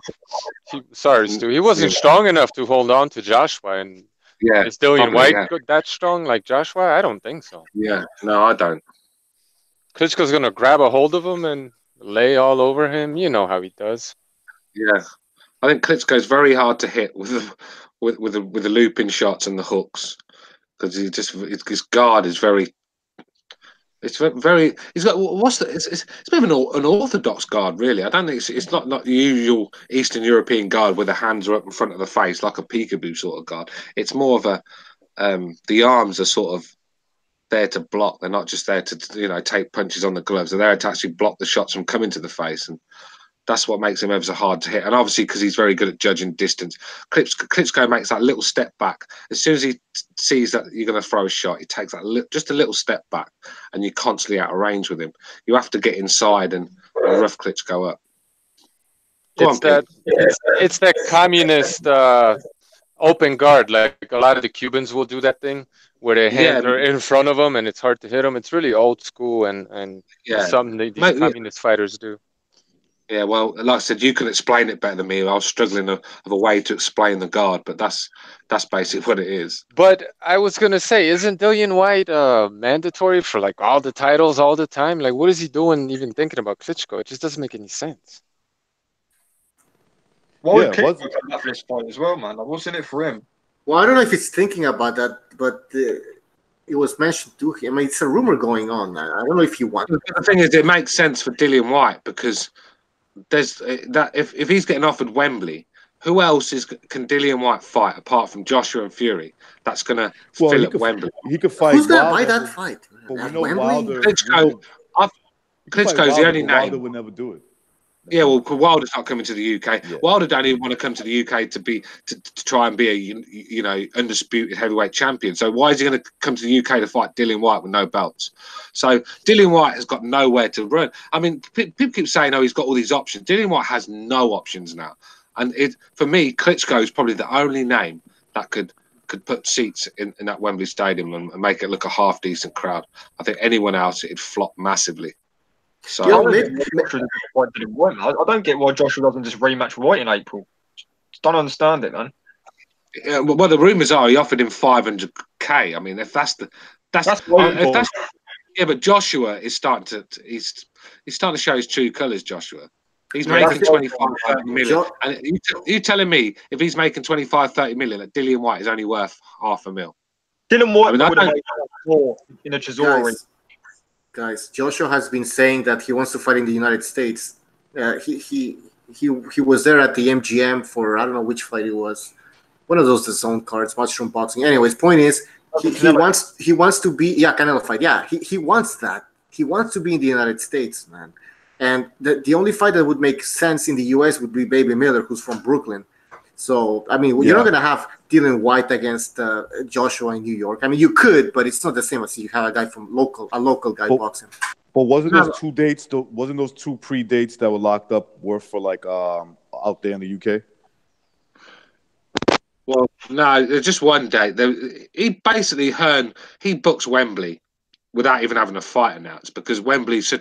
Sorry, Stu. He wasn't strong enough to hold on to Joshua. And is Dillian Whyte that strong like Joshua? I don't think so. Yeah, no, I don't. Klitschko's going to grab a hold of him and lay all over him. You know how he does. Yeah. I think Klitschko's very hard to hit with the looping shots and the hooks, because his guard is very It's very. He's got what's the? It's a bit of an orthodox guard, really. I don't think it's not the usual Eastern European guard where the hands are up in front of the face like a peekaboo sort of guard. It's more of a the arms are sort of there to block. They're not just there to take punches on the gloves. They're there to actually block the shots from coming to the face, and that's what makes him ever so hard to hit. And obviously, because he's very good at judging distance, Klitschko makes that little step back. As soon as he sees that you're going to throw a shot, he takes that just a little step back, and you're constantly out of range with him. You have to get inside and rough Klitschko up. It's that communist open guard. Like a lot of the Cubans will do that thing where their hands are in front of them and it's hard to hit them. It's really old school and something these communist fighters do. Yeah, well, like I said, you can explain it better than me. I was struggling of a way to explain the guard, but that's basically what it is. But I was gonna say, isn't Dillian Whyte mandatory for like all the titles all the time? Like, what is he doing even thinking about Klitschko? It just doesn't make any sense. Why would Klitschko come back for this fight as well, man? Like, what's in it for him? Well, I don't know if he's thinking about that, but it was mentioned to him. I mean, it's a rumor going on. I don't know if he wants. The thing is, it makes sense for Dillian Whyte because there's that if he's getting offered Wembley, who else can Dillian Whyte fight apart from Joshua and Fury? That's gonna fill up Wembley. He could fight. Who's gonna buy that fight? But we know Wilder. Klitschko's the only name. Wilder would never do it. Yeah, well, Wilder's not coming to the UK. Yeah. Wilder don't even want to come to the UK to try and be a undisputed heavyweight champion. So why is he going to come to the UK to fight Dillian Whyte with no belts? So Dillian Whyte has got nowhere to run. I mean, people keep saying, "Oh, he's got all these options." Dillian Whyte has no options now, and for me, Klitschko is probably the only name that could put seats in that Wembley Stadium and make it look a half decent crowd. I think anyone else it'd flop massively. So I don't get why Joshua doesn't just rematch White in April. Just don't understand it, man. Yeah, well, the rumours are he offered him 500k. I mean, if that's but Joshua is starting to he's starting to show his true colours. Joshua, he's making 25-30 million, and you telling me if he's making 25-30 million, that Dillian Whyte is only worth $500,000? Dillian Whyte would have made more in a Chisora. Guys, Joshua has been saying that he wants to fight in the United States. He was there at the MGM for I don't know which fight it was, one of those zone cards, Mushroom Boxing. Anyways, point is he wants to be Canelo fight. Yeah, he wants that. He wants to be in the United States, man. And the only fight that would make sense in the US would be Baby Miller, who's from Brooklyn. So, I mean, you're not going to have Dillian Whyte against Joshua in New York. I mean, you could, but it's not the same as you have a guy from a local guy boxing. But wasn't those two dates? Wasn't those two pre-dates that were locked up were for like out there in the UK? Well, no, just one date. He basically he books Wembley without even having a fight announced because Wembley's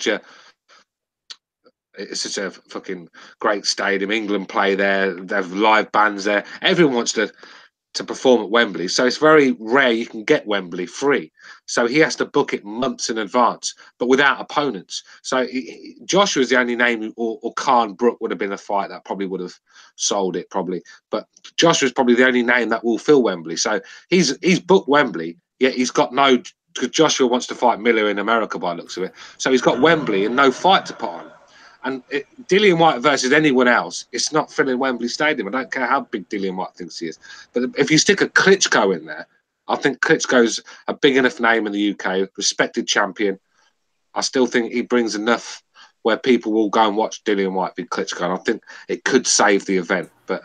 it's such a fucking great stadium. England play there. They have live bands there. Everyone wants to perform at Wembley. So it's very rare you can get Wembley free. So he has to book it months in advance, but without opponents. So Joshua's the only name, or Khan Brook would have been a fight that probably would have sold it probably. But Joshua's probably the only name that will fill Wembley. So he's booked Wembley, yet he's got no, because Joshua wants to fight Miller in America by the looks of it. So he's got Wembley and no fight to put on. And Dillian Whyte versus anyone else, it's not filling Wembley Stadium. I don't care how big Dillian Whyte thinks he is. But if you stick a Klitschko in there, I think Klitschko's a big enough name in the UK, respected champion. I still think he brings enough where people will go and watch Dillian Whyte beat Klitschko. And I think it could save the event. But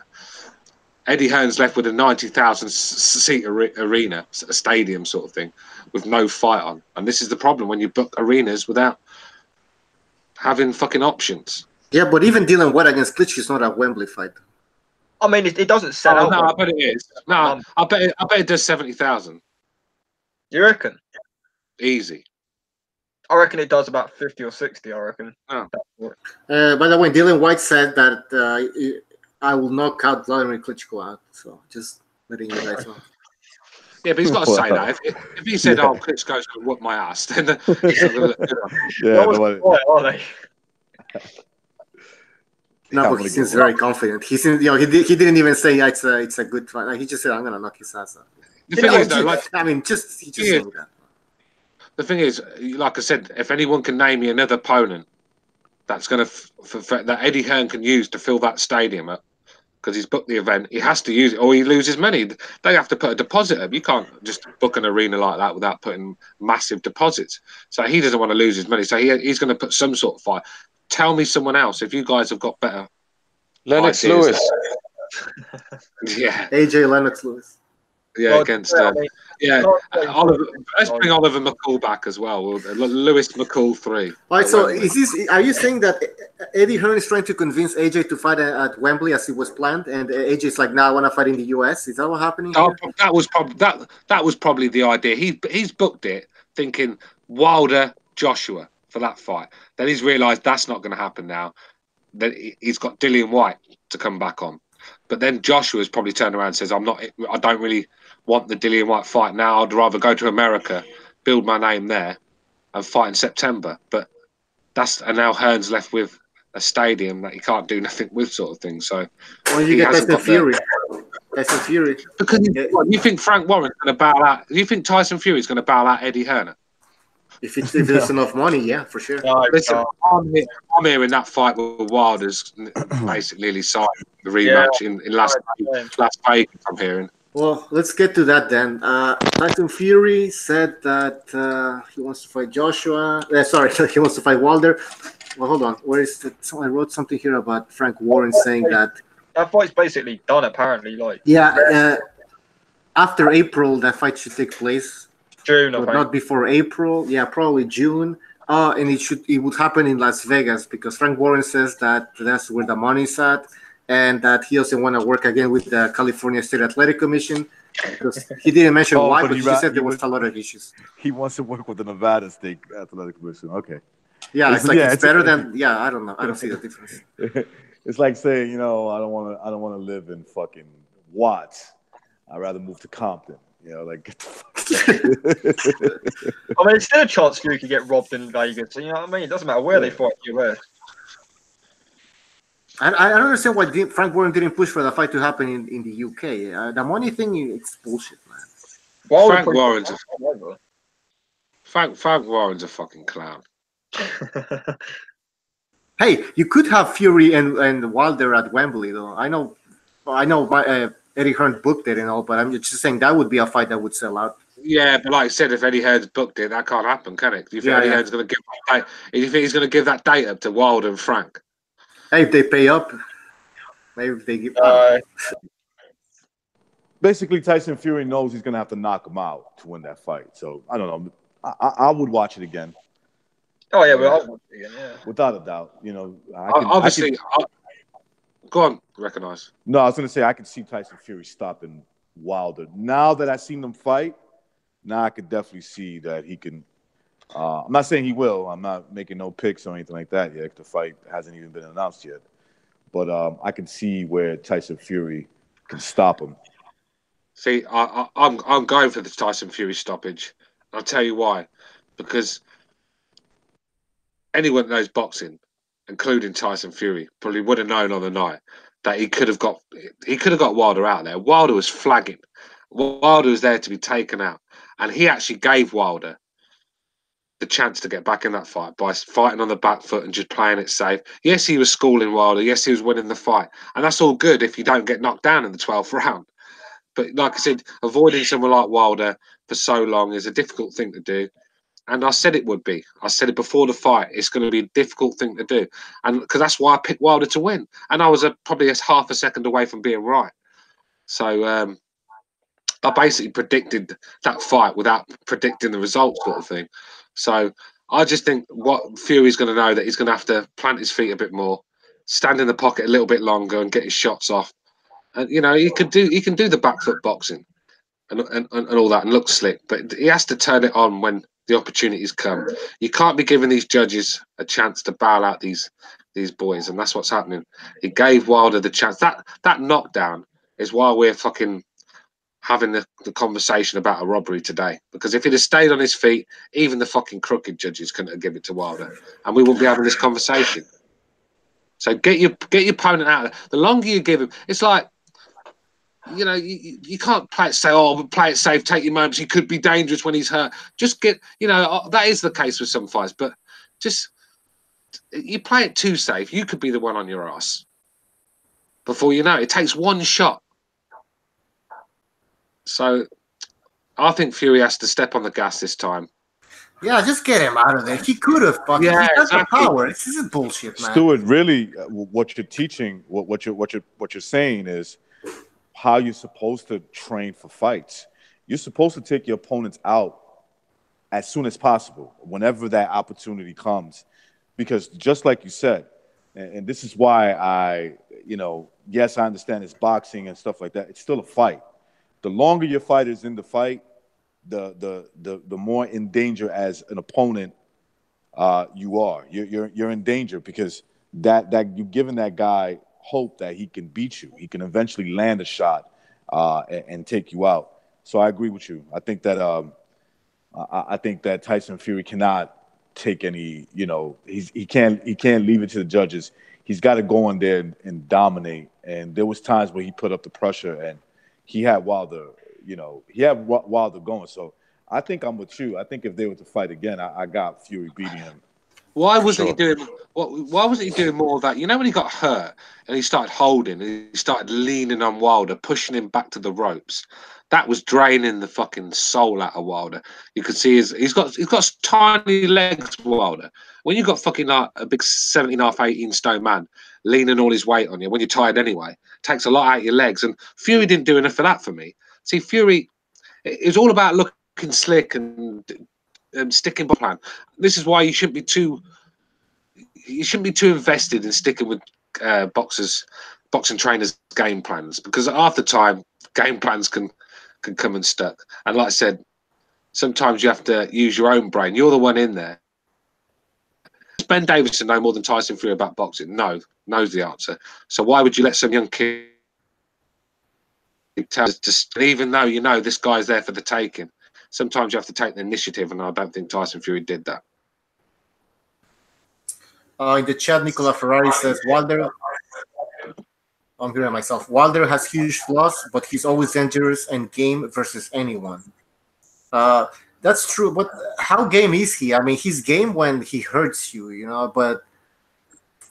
Eddie Hearn's left with a 90,000-seat arena, a stadium sort of thing, with no fight on. And this is the problem when you book arenas without having fucking options. Yeah, but even Dillian Whyte against Klitschko is not a Wembley fight. I mean, it doesn't sell out. No, I bet it is. No, I bet it does 70,000. You reckon? Easy. I reckon it does about 50 or 60. I reckon. Oh. By the way, Dillian Whyte said that I will knock out Wladimir Klitschko out. So just letting you guys know. Yeah, but he's got to say that. If he said, "Oh, Klitschko's going to whoop my ass," then it's not going to look good on him. Yeah, are they? No, but he seems very confident. He seems, he didn't even say it's a good fight. Like, he just said, "I'm going to knock his ass out." The thing is, though, he just knew that. the thing is, like I said, if anyone can name me another opponent that's going to that Eddie Hearn can use to fill that stadium up, because he's booked the event, he has to use it or he loses money. They have to put a deposit up. You can't just book an arena like that without putting massive deposits. So he doesn't want to lose his money. So he's going to put some sort of fight. Tell me someone else if you guys have got better. Lennox ideas. Lewis. Yeah. AJ Lennox Lewis. Yeah, Well, against I mean, yeah. not- Oliver, let's bring Oliver McCall back as well. Lewis McCall 3. All right, so are you saying that Eddie Hearn is trying to convince AJ to fight at Wembley as it was planned, and AJ's like, "Now I want to fight in the US"? Is that what's happening here? That was probably the idea. He's booked it thinking Wilder Joshua for that fight. Then he's realised that's not going to happen now. Then he's got Dillian Whyte to come back on. But then Joshua's probably turned around and says, I don't really want the Dillian Whyte fight now. I'd rather go to America, build my name there, and fight in September. But and now Hearn's left with a stadium that he can't do nothing with, sort of thing. So when you get Tyson Fury, Tyson Fury. Because you think Frank Warren's going to bow out? You think Tyson Fury's going to bow out Eddie Hearn? If there's enough money, yeah, for sure. Listen, I'm hearing that fight with Wilder's basically nearly signed the rematch in Las Vegas. I'm hearing. Well, let's get to that then. Tyson Fury said that he wants to fight Joshua. Sorry, he wants to fight Wilder. Well, hold on. Where is it? So I wrote something here about Frank Warren saying that fight's basically done. Apparently, like after April, that fight should take place. June, but not before April. Yeah, probably June. And it would happen in Las Vegas because Frank Warren says that that's where the money's at, and that he doesn't want to work again with the California State Athletic Commission because he didn't mention why, but he said there was a lot of issues. He wants to work with the Nevada State Athletic Commission. Okay. Yeah, it's better than. Yeah, I don't know. I don't see the difference. It's like saying, I don't want to live in fucking Watts. I'd rather move to Compton. Like get the fuck. I mean, it's still a chance you could get robbed in Vegas. You know what I mean? It doesn't matter where they fight you where. I don't understand why Frank Warren didn't push for the fight to happen in the UK. The money thing, it's bullshit, man. Frank Warren's a fucking clown. Hey, you could have Fury and Wilder at Wembley, though. I know. Eddie Hearn booked it and all, but I'm just saying that would be a fight that would sell out. Yeah, but like I said, if Eddie Hearn's booked it, that can't happen, can it? Do you think Eddie Hearn's going to give that date? Do you think he's going to give that date up to Wilder and Frank? Hey, if they pay up, maybe if they give. Basically, Tyson Fury knows he's going to have to knock him out to win that fight. So I don't know. I would watch it again. Oh yeah, well, I'll watch it again, yeah. Without a doubt, Go on, recognize. No, I was going to say I could see Tyson Fury stopping Wilder. Now that I've seen them fight, now I could definitely see that he can. I'm not saying he will. I'm not making no picks or anything like that yet. The fight hasn't even been announced yet. But I can see where Tyson Fury can stop him. See, I'm going for the Tyson Fury stoppage. I'll tell you why. Because anyone that knows boxing, including Tyson Fury, probably would have known on the night that he could have got Wilder out there. Wilder was flagging. Wilder was there to be taken out, and he actually gave Wilder the chance to get back in that fight by fighting on the back foot and just playing it safe. Yes, he was schooling Wilder. Yes, he was winning the fight, and that's all good if you don't get knocked down in the 12th round. But like I said, avoiding someone like Wilder for so long is a difficult thing to do. And I said it would be. I said it before the fight. It's going to be a difficult thing to do. And because that's why I picked Wilder to win. And I was probably half a second away from being right. So I basically predicted that fight without predicting the result, sort of thing. So I just think what Fury's going to know that he's going to have to plant his feet a bit more, stand in the pocket a little bit longer and get his shots off. And, he can do the back foot boxing and all that and look slick. But he has to turn it on when the opportunities come. You can't be giving these judges a chance to bail out these boys, and that's what's happening. He gave Wilder the chance. That knockdown is why we're fucking having the conversation about a robbery today. Because if he'd have stayed on his feet, even the fucking crooked judges couldn't have given it to Wilder, and we wouldn't be having this conversation. So get your opponent out of there. The longer you give him, it's like you know, you can't play it safe. Oh, play it safe. Take your moments. He could be dangerous when he's hurt. Just get, you know, that is the case with some fights, but just you play it too safe. You could be the one on your ass before you know it. It takes one shot. So I think Fury has to step on the gas this time. Yeah, just get him out of there. He could have, but he has the power. This is bullshit, man. Stuart, really, what you're teaching, what you're saying is how you're supposed to train for fights. You're supposed to take your opponents out as soon as possible, whenever that opportunity comes, because just like you said, and this is why I, you know, yes, I understand it's boxing and stuff like that. It's still a fight. The longer your fight is in the fight, the more in danger as an opponent you are. You're in danger because that you're giving that guy hope that he can beat you. He can eventually land a shot and take you out. So I agree with you. I think that Tyson Fury cannot take any. You know, he can't leave it to the judges. He's got to go in there and dominate. And there was times where he put up the pressure and he had Wilder. You know, he had Wilder going. So I think I'm with you. I think if they were to fight again, I got Fury beating him. Why wasn't he doing? Why wasn't he doing more of that? You know, when he got hurt and he started holding, and he started leaning on Wilder, pushing him back to the ropes. That was draining the fucking soul out of Wilder. You could see he's got tiny legs, Wilder. When you got fucking like a big 17.5, 18 stone man leaning all his weight on you, when you're tired anyway, it takes a lot out of your legs. And Fury didn't do enough for that for me. See, Fury, it was all about looking slick and sticking plan. This is why you shouldn't be too invested in sticking with boxing trainers' game plans, because half the time game plans can come unstuck. And like I said, sometimes you have to use your own brain. You're the one in there. Does Ben Davison know more than Tyson Fury about boxing? No, knows the answer. So why would you let some young kid tell us, just even though you know this guy's there for the taking? Sometimes you have to take the initiative, and I don't think Tyson Fury did that. In the chat, Nicola Ferrari says, Wilder, I'm hearing myself, Wilder has huge flaws, but he's always dangerous and game versus anyone. That's true, but how game is he? I mean, he's game when he hurts you, you know, but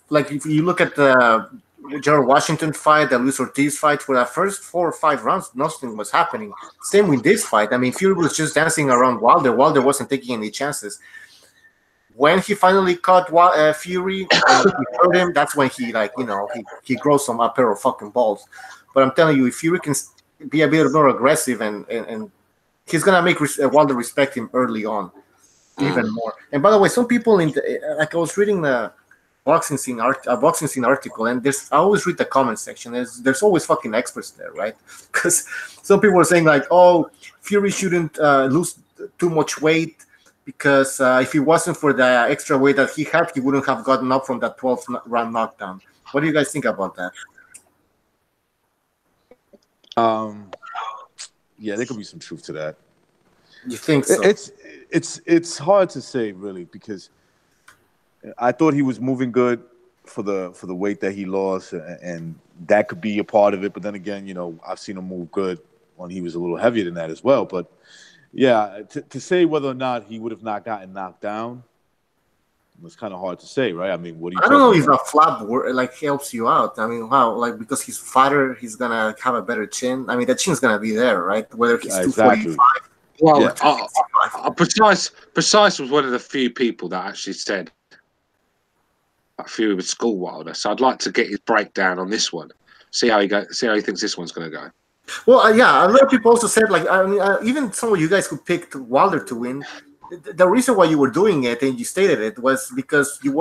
like if you look at the Gerald Washington fight, the Luis Ortiz fight, for the first 4 or 5 rounds, nothing was happening. Same with this fight. I mean, Fury was just dancing around Wilder. Wilder wasn't taking any chances. When he finally caught Fury and he hurt him, that's when he, like, you know, he grows some a pair of fucking balls. But I'm telling you, if Fury can be a bit more aggressive and he's gonna make Wilder respect him early on, even more. And by the way, some people like I was reading the boxing scene article, and I always read the comment section. There's always fucking experts there, right? Because some people were saying like, oh, Fury shouldn't lose too much weight, because if it wasn't for the extra weight that he had, he wouldn't have gotten up from that 12th round knockdown. What do you guys think about that? Yeah, there could be some truth to that. You think so? It's hard to say, really, because I thought he was moving good for the weight that he lost, and that could be a part of it. But then again, you know, I've seen him move good when he was a little heavier than that as well. But yeah, to say whether or not he would have not gotten knocked down was kind of hard to say, right? I mean, what do you? I don't know if a flap like helps you out. I mean, how, like, because he's fatter, he's gonna have a better chin. I mean, the chin's gonna be there, right? Whether he's 245. Well, yeah. Precise was one of the few people that actually said that Fury would school Wilder. So I'd like to get his breakdown on this one. See how he thinks this one's going to go. Well, yeah, a lot of people also said, like, I mean, even some of you guys who picked Wilder to win, the reason why you were doing it and you stated it was because you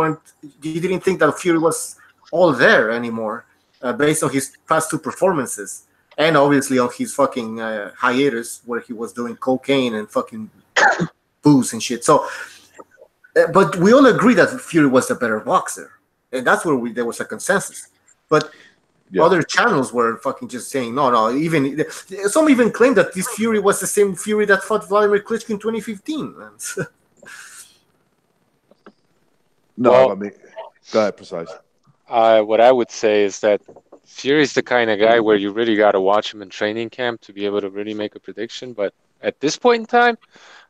didn't think that Fury was all there anymore, based on his past 2 performances, and obviously on his fucking hiatus where he was doing cocaine and fucking booze and shit. So, but we all agree that Fury was the better boxer, and that's where there was a consensus. But other channels were fucking just saying no. Even some even claimed that this Fury was the same Fury that fought Wladimir Klitshcko in 2015. No, well, I mean, go ahead, Precise. What I would say is that Fury's the kind of guy where you really got to watch him in training camp to be able to really make a prediction. But at this point in time,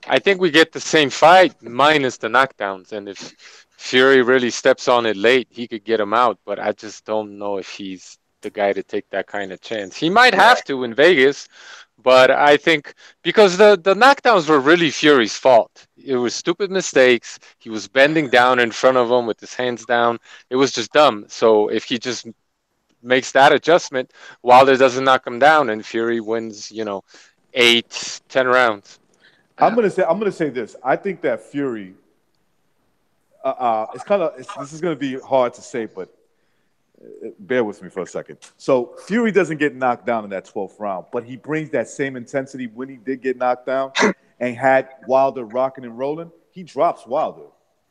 I think we get the same fight minus the knockdowns. And if Fury really steps on it late, he could get him out. But I just don't know if he's the guy to take that kind of chance. He might have to in Vegas, but I think because the knockdowns were really Fury's fault. It was stupid mistakes. He was bending down in front of him with his hands down. It was just dumb. So if he just makes that adjustment, Wilder doesn't knock him down, and Fury wins, 8, 10 rounds. I'm gonna say this. I think that Fury. This is gonna be hard to say, but bear with me for a second. So Fury doesn't get knocked down in that 12th round, but he brings that same intensity when he did get knocked down and had Wilder rocking and rolling. He drops Wilder.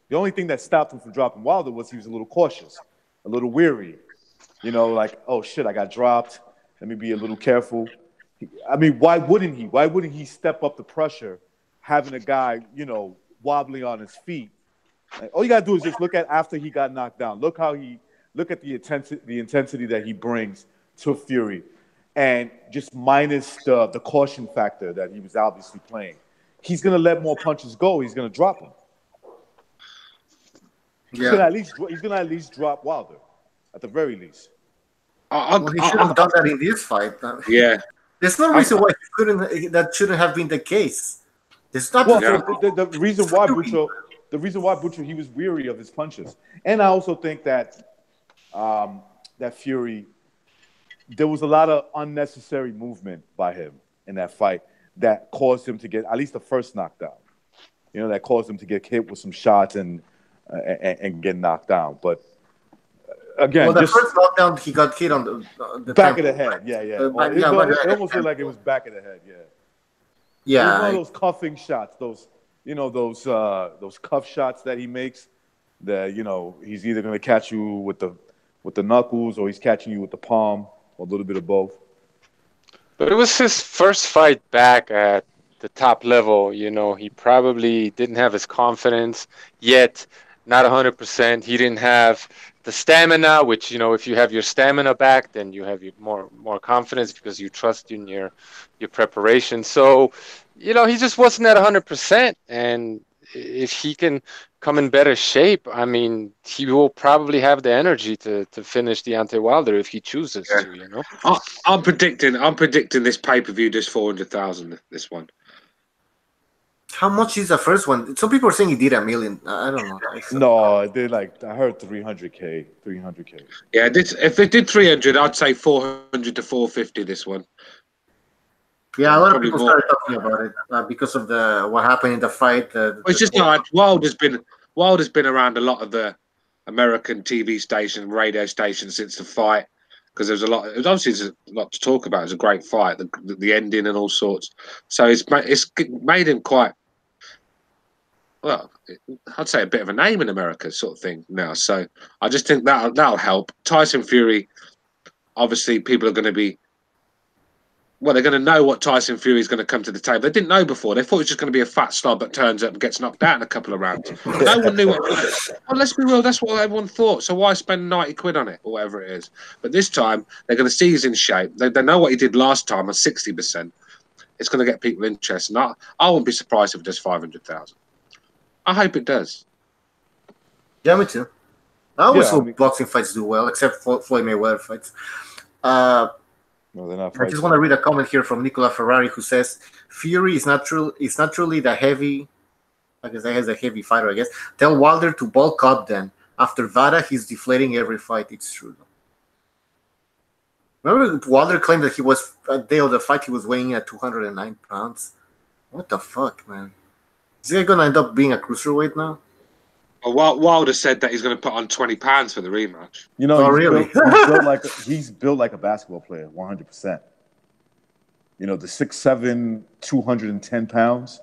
The only thing that stopped him from dropping Wilder was he was a little cautious, a little weary. Like, oh shit, I got dropped. Let me be a little careful. I mean, why wouldn't he? Why wouldn't he step up the pressure, having a guy, wobbling on his feet? Like, all you gotta do is just look at after he got knocked down. Look at the intensity that he brings to Fury, and just minus the caution factor that he was obviously playing. He's gonna let more punches go. He's gonna drop them. He's gonna at least drop Wilder, at the very least. He should have done that in this fight. Yeah. There's no reason why that shouldn't have been the case. There's not. Well, the reason why Butcher, he was weary of his punches, and I also think that that Fury, there was a lot of unnecessary movement by him in that fight that caused him to get at least the first knockdown. That caused him to get hit with some shots and get knocked down. But again, the first knockdown, he got hit on the back temple. of the head. Yeah. It almost looked like it was back of the head. Yeah. Yeah. It was one of those cuffing shots. Those cuff shots that he makes. That he's either going to catch you with the knuckles or he's catching you with the palm, or a little bit of both. But it was his first fight back at the top level. He probably didn't have his confidence yet, not 100%. He didn't have the stamina, which, if you have your stamina back, then you have more confidence because you trust in your preparation. So, he just wasn't at 100%. And if he can come in better shape, I mean, he will probably have the energy to finish Deontay Wilder if he chooses to. I'm predicting this pay-per-view just 400,000. This one. How much is the first one? Some people are saying he did $1 million. I don't know. No, they I heard 300K. Yeah, if they did 300, I'd say 400 to 450. This one. Yeah, a lot of people started talking about it because of what happened in the fight. It's just like Wilder's been around a lot of the American TV stations, radio stations since the fight, because there's a lot. Obviously, there's a lot to talk about. It's a great fight, the ending and all sorts. So it's made him quite. Well, I'd say a bit of a name in America, sort of thing now. So I just think that'll help. Tyson Fury, obviously, people are going to be. Well, they're going to know what Tyson Fury is going to come to the table. They didn't know before. They thought he was just going to be a fat slob that turns up and gets knocked out in a couple of rounds. No one knew what. Oh, let's be real. That's what everyone thought. So why spend 90 quid on it or whatever it is? But this time they're going to see he's in shape. They know what he did last time on 60%. It's going to get people interested. I wouldn't be surprised if it does 500,000. I hope it does. Yeah, me too. I always hope boxing fights do well, except for Floyd Mayweather fights. No, they're not. I just want to read a comment here from Nicola Ferrari, who says Fury is not truly the heavy. I guess that has a heavy fighter. I guess tell Wilder to bulk up. Then after Vada, he's deflating every fight. It's true. Remember, Wilder claimed that he was at the day of the fight he was weighing in at 209 pounds. What the fuck, man? Is he gonna end up being a cruiserweight now? Well, Wilder said that he's going to put on 20 pounds for the rematch. Really? He's built like a basketball player, 100%. The 6'7", 210 pounds.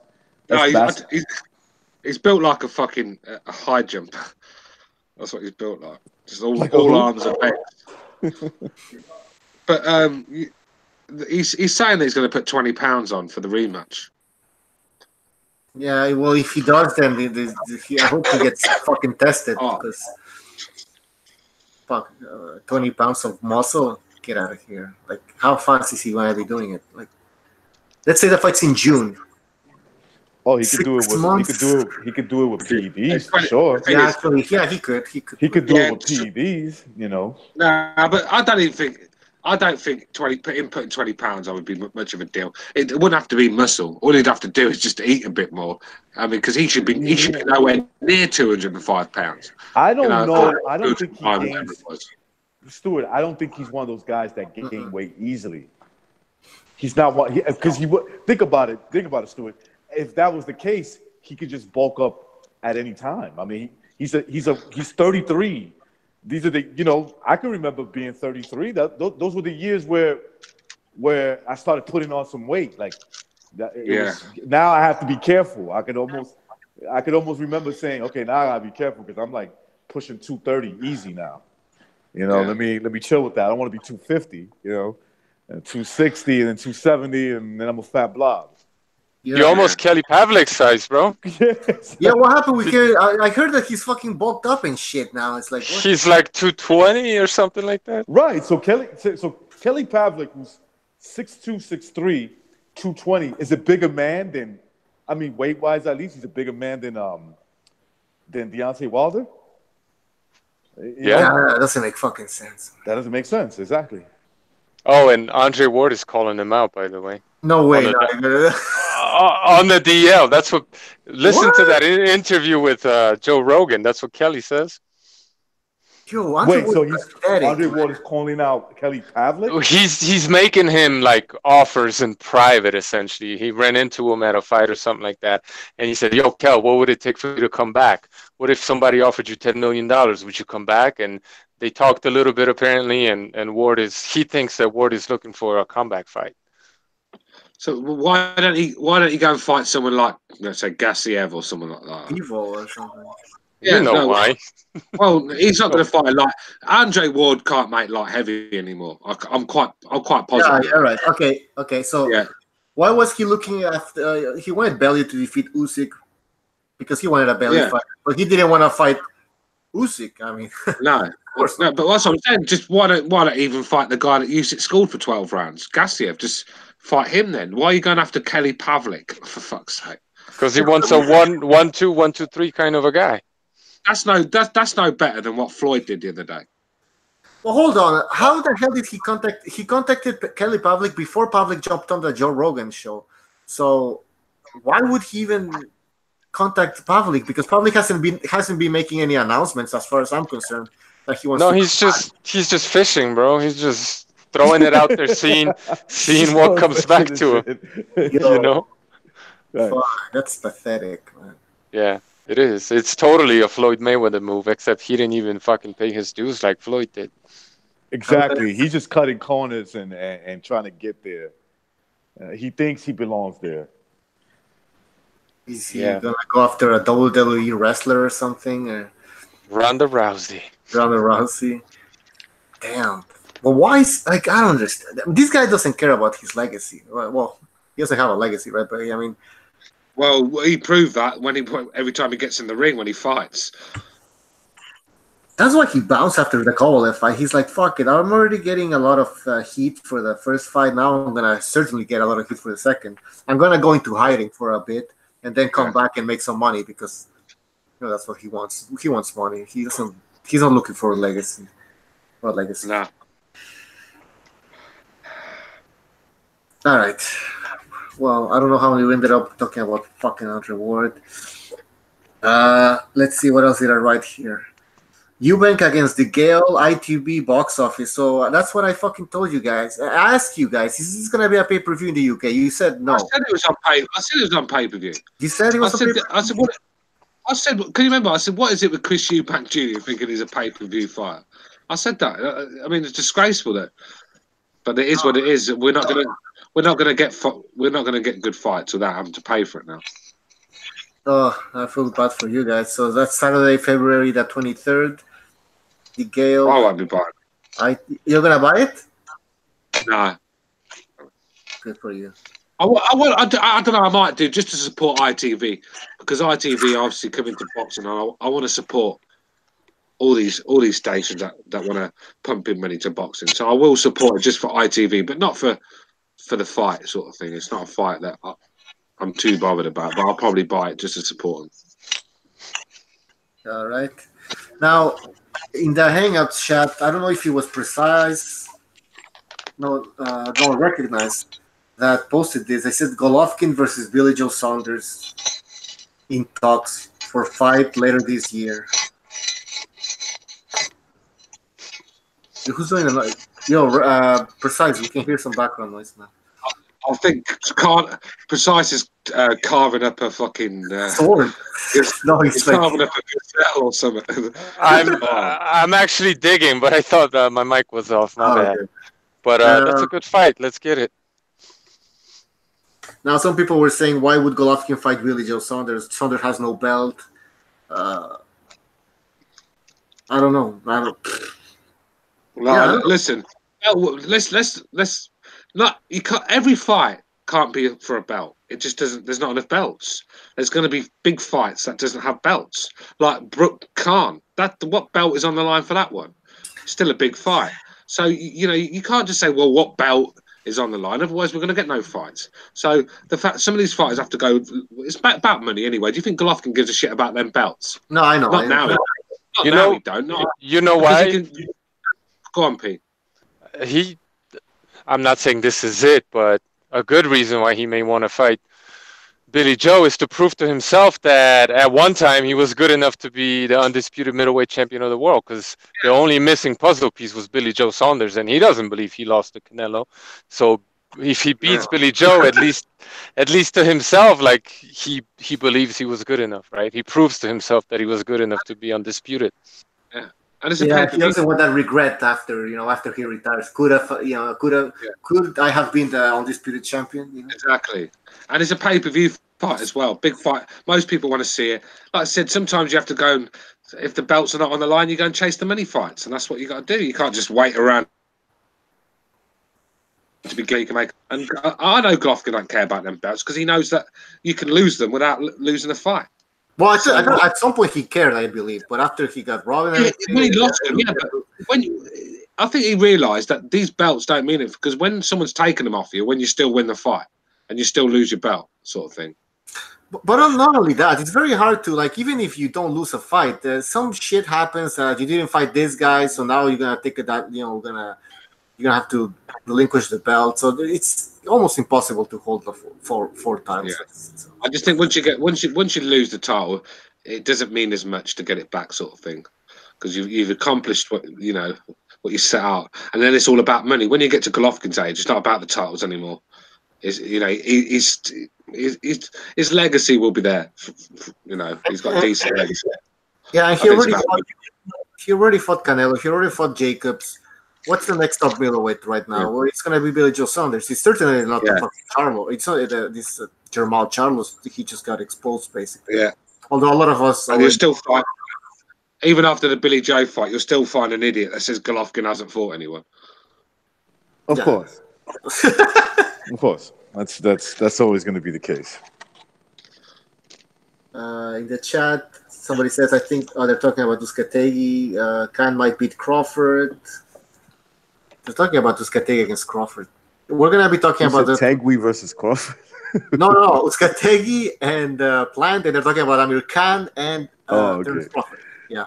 He's built like a fucking high jumper. That's what he's built like. Just all arms and legs. But he's saying that he's going to put 20 pounds on for the rematch. Yeah, well, if he does, then I hope he gets fucking tested. Because 20 pounds of muscle. Get out of here. Like, how fast is he going to be doing it? Like, let's say the fight's in June. Oh, he could do it 6 with months? he could do it with PEDs for sure. Yeah, actually, yeah, he could. He could do it with PEDs, you know. Nah, but I don't think putting £20 on would be much of a deal. It wouldn't have to be muscle. All he'd have to do is just eat a bit more. I mean, because he should be nowhere near 205 pounds. I don't know. I don't think he whatever gains. it was. Stuart, I don't think he's one of those guys that gain weight easily. He's not one because he would think about it. Think about it, Stuart. If that was the case, he could just bulk up at any time. I mean, he's 33. These are the I can remember being 33. Those were the years where I started putting on some weight. Like that. Now I have to be careful. I could almost remember saying, okay, now I gotta be careful because I'm like pushing 230 easy now. Let me chill with that. I don't want to be 250. And 260 and then 270 and then I'm a fat blob. Yeah. You're almost Kelly Pavlik size, bro. Yes. Yeah, what happened with Kelly? I heard that he's fucking bulked up and shit now. It's like what? He's like 220 or something like that. Right. So Kelly Pavlik, who's 6'2", 6'3", 220, is a bigger man than, I mean, weight-wise at least, he's a bigger man than Deontay Wilder. Yeah, that doesn't make fucking sense. That doesn't make sense, exactly. Oh, and Andre Ward is calling him out, by the way. No way. On the DL. That's what. Listen to that interview with Joe Rogan. That's what Kelly says. Yo, Andre Ward is calling out Kelly Pavlik? He's making him like offers in private, essentially. He ran into him at a fight or something like that. And he said, yo, Kel, what would it take for you to come back? What if somebody offered you $10 million? Would you come back? And they talked a little bit apparently, and he thinks that Ward is looking for a comeback fight. So why don't he go and fight someone like, let's say, Gassiev or someone like that? Evil or something. Yeah, why. Well, he's not going to fight like Andre Ward can't make light heavy anymore. I'm quite positive. Yeah, right. Okay. So why was he looking after? He wanted Bellew to defeat Usyk because he wanted a Bellew fight, but he didn't want to fight Usyk. I mean, no, of course not. But that's what I'm saying. Just why don't even fight the guy that Usyk schooled for 12 rounds, Gassiev? Just fight him then. Why are you going after Kelly Pavlik, for fuck's sake? Because he wants a 1-2, 1-2-3 kind of a guy. That's no better than what Floyd did the other day. Well, hold on. How the hell did he contact? He contacted Kelly Pavlik before Pavlik jumped on the Joe Rogan show. So why would he even contact Pavlik? Because Pavlik hasn't been making any announcements, as far as I'm concerned, that he wants. No, he's just fishing, bro. He's just throwing it out there, seeing what comes back to him. Right. That's pathetic, man. Yeah. It is. It's totally a Floyd Mayweather move, except he didn't even fucking pay his dues like Floyd did. Exactly. He's just cutting corners and trying to get there. He thinks he belongs there. Is he going to go after a WWE wrestler or something? Or? Ronda Rousey. Damn. Well, why is... I don't understand. This guy doesn't care about his legacy. Well, he doesn't have a legacy, right? But, I mean... Well, he proved that every time he gets in the ring when he fights. That's why he bounced after the Kovalev fight. He's like, fuck it. I'm already getting a lot of heat for the first fight. Now I'm going to certainly get a lot of heat for the second. I'm going to go into hiding for a bit and then come back and make some money because that's what he wants. He wants money. He's not looking for a legacy. What legacy? Nah. All right. Well, I don't know how we ended up talking about fucking Andre Ward. Let's see, what else did I write here? Eubank against the Gale, ITB box office. So that's what I fucking told you guys. I asked you guys, is this going to be a pay-per-view in the UK? You said no. I said it was on pay-per-view. You said it was on pay-per-view? I said, can you remember? I said, what is it with Chris Eubank Jr. thinking he's a pay-per-view fighter? I said that. I mean, it's disgraceful that. But it is what it is. We're not gonna get good fights without having to pay for it now. Oh, I feel bad for you guys. So that's Saturday, February the 23rd. The Gale. I won't be buying. You're gonna buy it? No. Good for you. I don't know. I might do just to support ITV because ITV obviously come into boxing. I want to support all these stations that want to pump in money to boxing. So I will support it just for ITV, but not for the fight sort of thing. It's not a fight that I'm too bothered about, but I'll probably buy it just to support them. All right. Now, in the Hangouts chat, I don't know if it was Precise. No, don't recognize that posted this. I said Golovkin versus Billy Joe Saunders in talks for fight later this year. Who's doing the noise? Yo, Precise, we can hear some background noise now. I think Precise is carving up a fucking sword. No, he's carving up a gazelle or something. I'm actually digging, but I thought my mic was off. My bad. Okay. But that's a good fight. Let's get it. Now, some people were saying, why would Golovkin fight Billy Joe Saunders? Saunders has no belt. I don't know. Listen, let's not. You can't. Every fight can't be for a belt. It just doesn't. There's not enough belts. There's going to be big fights that doesn't have belts, like Brooke Khan. What belt is on the line for that one? Still a big fight. So you can't just say, well, what belt is on the line? Otherwise, we're going to get no fights. So the fact some of these fighters have to go. It's about money anyway. Do you think Golovkin gives a shit about them belts? No, I know. Not now. Not now. He don't. You know why? Go on, Pete. I'm not saying this is it, but a good reason why he may want to fight Billy Joe is to prove to himself that at one time he was good enough to be the undisputed middleweight champion of the world, because the only missing puzzle piece was Billy Joe Saunders, and he doesn't believe he lost to Canelo. So if he beats Billy Joe, at least to himself, like he believes he was good enough, right? He proves to himself that he was good enough to be undisputed. Yeah. And it's he doesn't want that regret after he retires. Could I have been the undisputed champion? Exactly. And it's a pay-per-view fight as well. Big fight. Most people want to see it. Like I said, sometimes you have to go and if the belts are not on the line, you go and chase the money fights, and that's what you got to do. You can't just wait around to be geek and make. And I know Golovkin don't care about them belts because he knows that you can lose them without losing a fight. Well, I thought at some point he cared, I believe, but after he got robbed, when he lost them, but I think he realised that these belts don't mean it, because when someone's taken them off you, when you still win the fight and you still lose your belt, sort of thing. But not only that, it's very hard to, like, even if you don't lose a fight, some shit happens. You didn't fight this guy, so now you're gonna take that. You're gonna have to relinquish the belt. So it's almost impossible to hold the four titles. Yeah. I just think once you lose the title, it doesn't mean as much to get it back, sort of thing, because you've accomplished what you set out, and then it's all about money. When you get to Golovkin's age, it's not about the titles anymore. His legacy will be there. He's got a decent legacy. Yeah, he already fought Canelo. He already fought Jacobs. What's the next top middleweight right now? Well, it's going to be Billy Joe Saunders. He's certainly not the fucking Charlo. It's not this Jamal Charlo. He just got exposed, basically. Yeah. Although a lot of us... And you're still fighting. Even after the Billy Joe fight, you'll still find an idiot that says Golovkin hasn't fought anyone. Of course. Of course. That's always going to be the case. In the chat, somebody says, I think they're talking about Duskategi. Khan might beat Crawford. They're talking about Duskategi against Crawford. We're going to be talking about Tegui versus Crawford. No, Duskategi and Plant, and they're talking about Amir Khan and Terence Crawford. Yeah.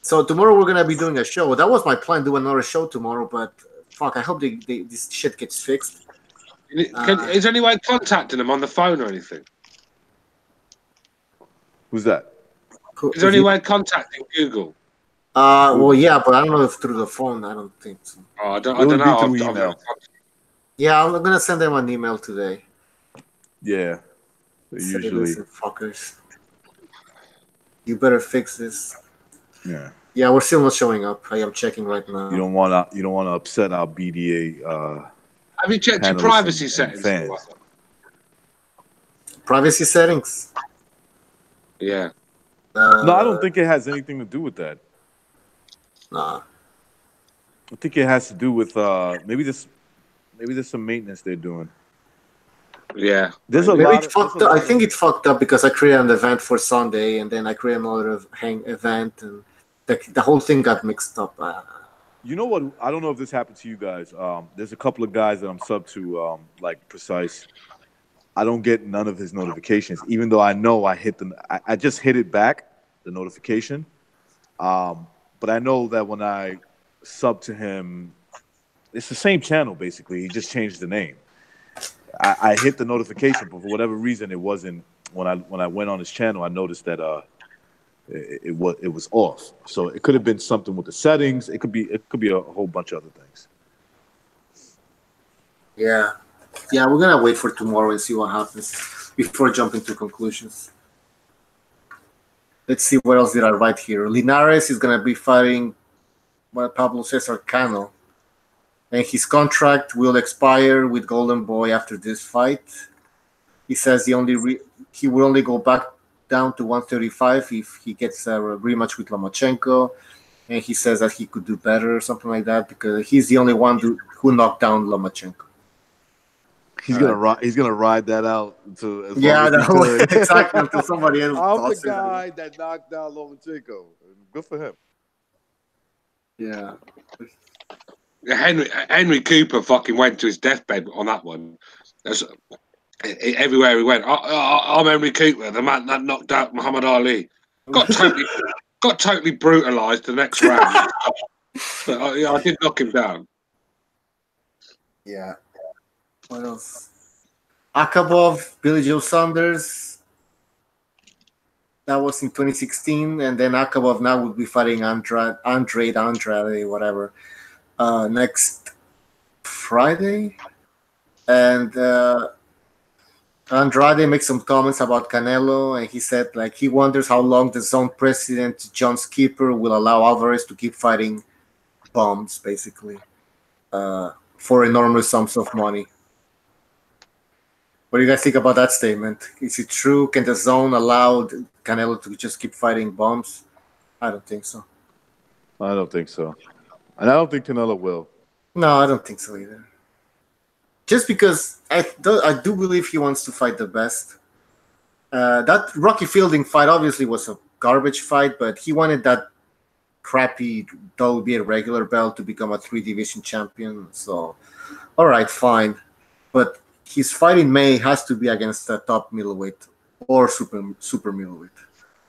So tomorrow we're going to be doing a show. That was my plan, do another show tomorrow, but fuck, I hope this shit gets fixed. Is there any way of contacting them on the phone or anything? Who's that? Is there any way of contacting Google? Well, yeah, but I don't know if through the phone. I don't think so. Oh, I don't know. Email. Yeah, I'm gonna send them an email today. Yeah, usually. Listen, fuckers, you better fix this. Yeah. Yeah, we're still not showing up. I am checking right now. You don't want to upset our BDA. Have you checked your privacy settings? Privacy settings. Yeah. No, I don't think it has anything to do with that. Nah. I think it has to do with maybe there's some maintenance they're doing. Yeah. There's a maybe lot. It's fucked up. I think it's fucked up because I created an event for Sunday and then I created another event and the whole thing got mixed up. You know what? I don't know if this happened to you guys. There's a couple of guys that I'm sub to, like Precise. I don't get none of his notifications, even though I know I hit them. I just hit it back, the notification. But I know that when I sub to him, it's the same channel basically. He just changed the name. I hit the notification, but for whatever reason, it wasn't. When I went on his channel, I noticed that it was off. So it could have been something with the settings. It could be a whole bunch of other things. Yeah, we're gonna wait for tomorrow and see what happens before jumping to conclusions. Let's see what else did I write here. Linares is gonna be fighting Pablo Cesar Cano, and his contract will expire with Golden Boy after this fight. He says he will only go back down to 135 if he gets a rematch with Lomachenko, and he says that he could do better or something like that because he's the only one who knocked down Lomachenko. He's gonna ride that out until exactly until somebody else. I'm the guy that knocked down Lomachenko. Good for him. Yeah. Henry Cooper fucking went to his deathbed on that one. Everywhere he went, I'm Henry Cooper, the man that knocked out Muhammad Ali. Got totally brutalized the next round. But I did knock him down. Yeah. What else? Akabov, Billy Joe Saunders. That was in 2016, and then Akabov now will be fighting Andrade, whatever, next Friday. And Andrade makes some comments about Canelo, and he said like he wonders how long the zone president John Skipper will allow Alvarez to keep fighting bums, basically, for enormous sums of money. What do you guys think about that statement? Is it true? Can the zone allow Canelo to just keep fighting bums? I don't think so. I don't think so. And I don't think Canelo will. No, I don't think so either. Just because I do believe he wants to fight the best. That Rocky Fielding fight obviously was a garbage fight, but he wanted that crappy WBA regular belt to become a 3-division champion. So, all right, fine. But his fight in May has to be against a top middleweight or super middleweight.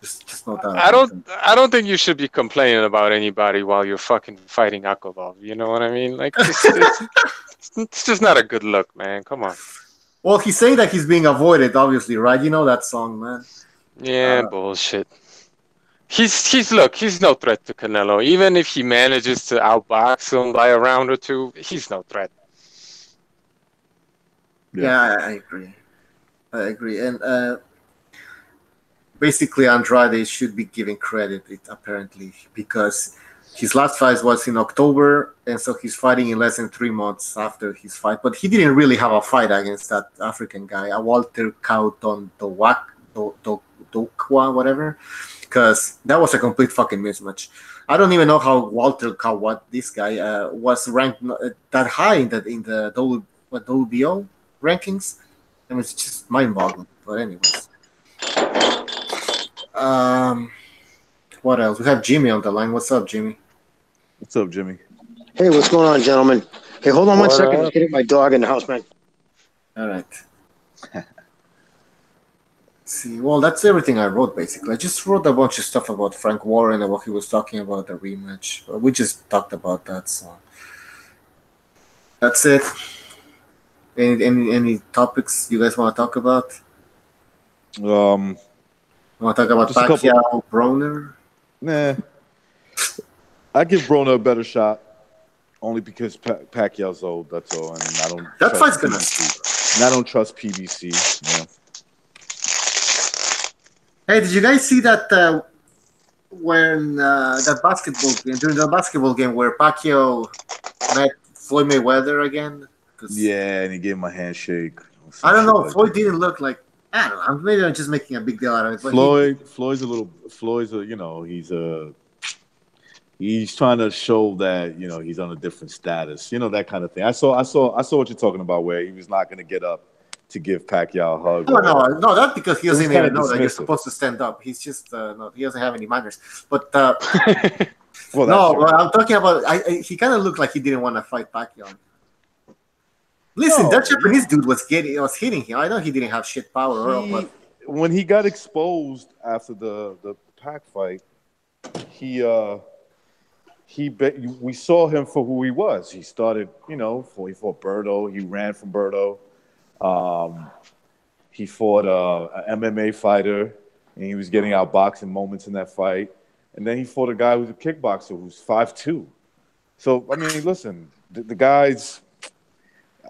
Just not that. I don't think you should be complaining about anybody while you're fucking fighting Akabov. You know what I mean? Like it's just not a good look, man. Come on. Well, he's saying that he's being avoided, obviously, right? You know that song, man. Yeah, bullshit. He's no threat to Canelo. Even if he manages to outbox him by a round or two, he's no threat. Yeah, I agree. And basically, Andrade should be given credit, apparently, because his last fight was in October, and so he's fighting in less than 3 months after his fight. But he didn't really have a fight against that African guy, Walter Kauton Dokwa, whatever, because that was a complete fucking mismatch. I don't even know how Walter Kauton, this guy, was ranked that high in the WBO rankings. I mean, it's just mind-boggling. But anyways, what else? We have Jimmy on the line. What's up, Jimmy? What's up, Jimmy? Hey, what's going on, gentlemen? Hey, hold on 1 second. I'm getting my dog in the house, man. All right. See, well, that's everything I wrote, basically. I just wrote a bunch of stuff about Frank Warren and what he was talking about, the rematch. We just talked about that, so that's it. Any topics you guys want to talk about? Want to talk about Pacquiao, Broner? Nah. I give Broner a better shot, only because Pacquiao's old. That's all, and I don't. That fight's gonna. And I don't trust PBC. Yeah. Hey, did you guys see that when that basketball game during the basketball game where Pacquiao met Floyd Mayweather again? Yeah, and he gave him a handshake. I don't know. Floyd didn't look like. I don't know. Maybe I'm just making a big deal out of it. But he's trying to show that, he's on a different status, that kind of thing. I saw what you're talking about, where he was not going to get up to give Pacquiao a hug. No, that's because he doesn't even know that you're dismissive. supposed to stand up. He's just he doesn't have any manners. But Well, no, true. but I'm talking about. He kind of looked like he didn't want to fight Pacquiao. Listen, that Japanese dude was hitting him. I know he didn't have shit power, but when he got exposed after the Pac fight, we saw him for who he was. He started, he fought Berto. He ran from Berto. He fought an MMA fighter, and he was getting outboxing moments in that fight. And then he fought a guy who's a kickboxer who's 5'2". So, I mean, listen, the guy's.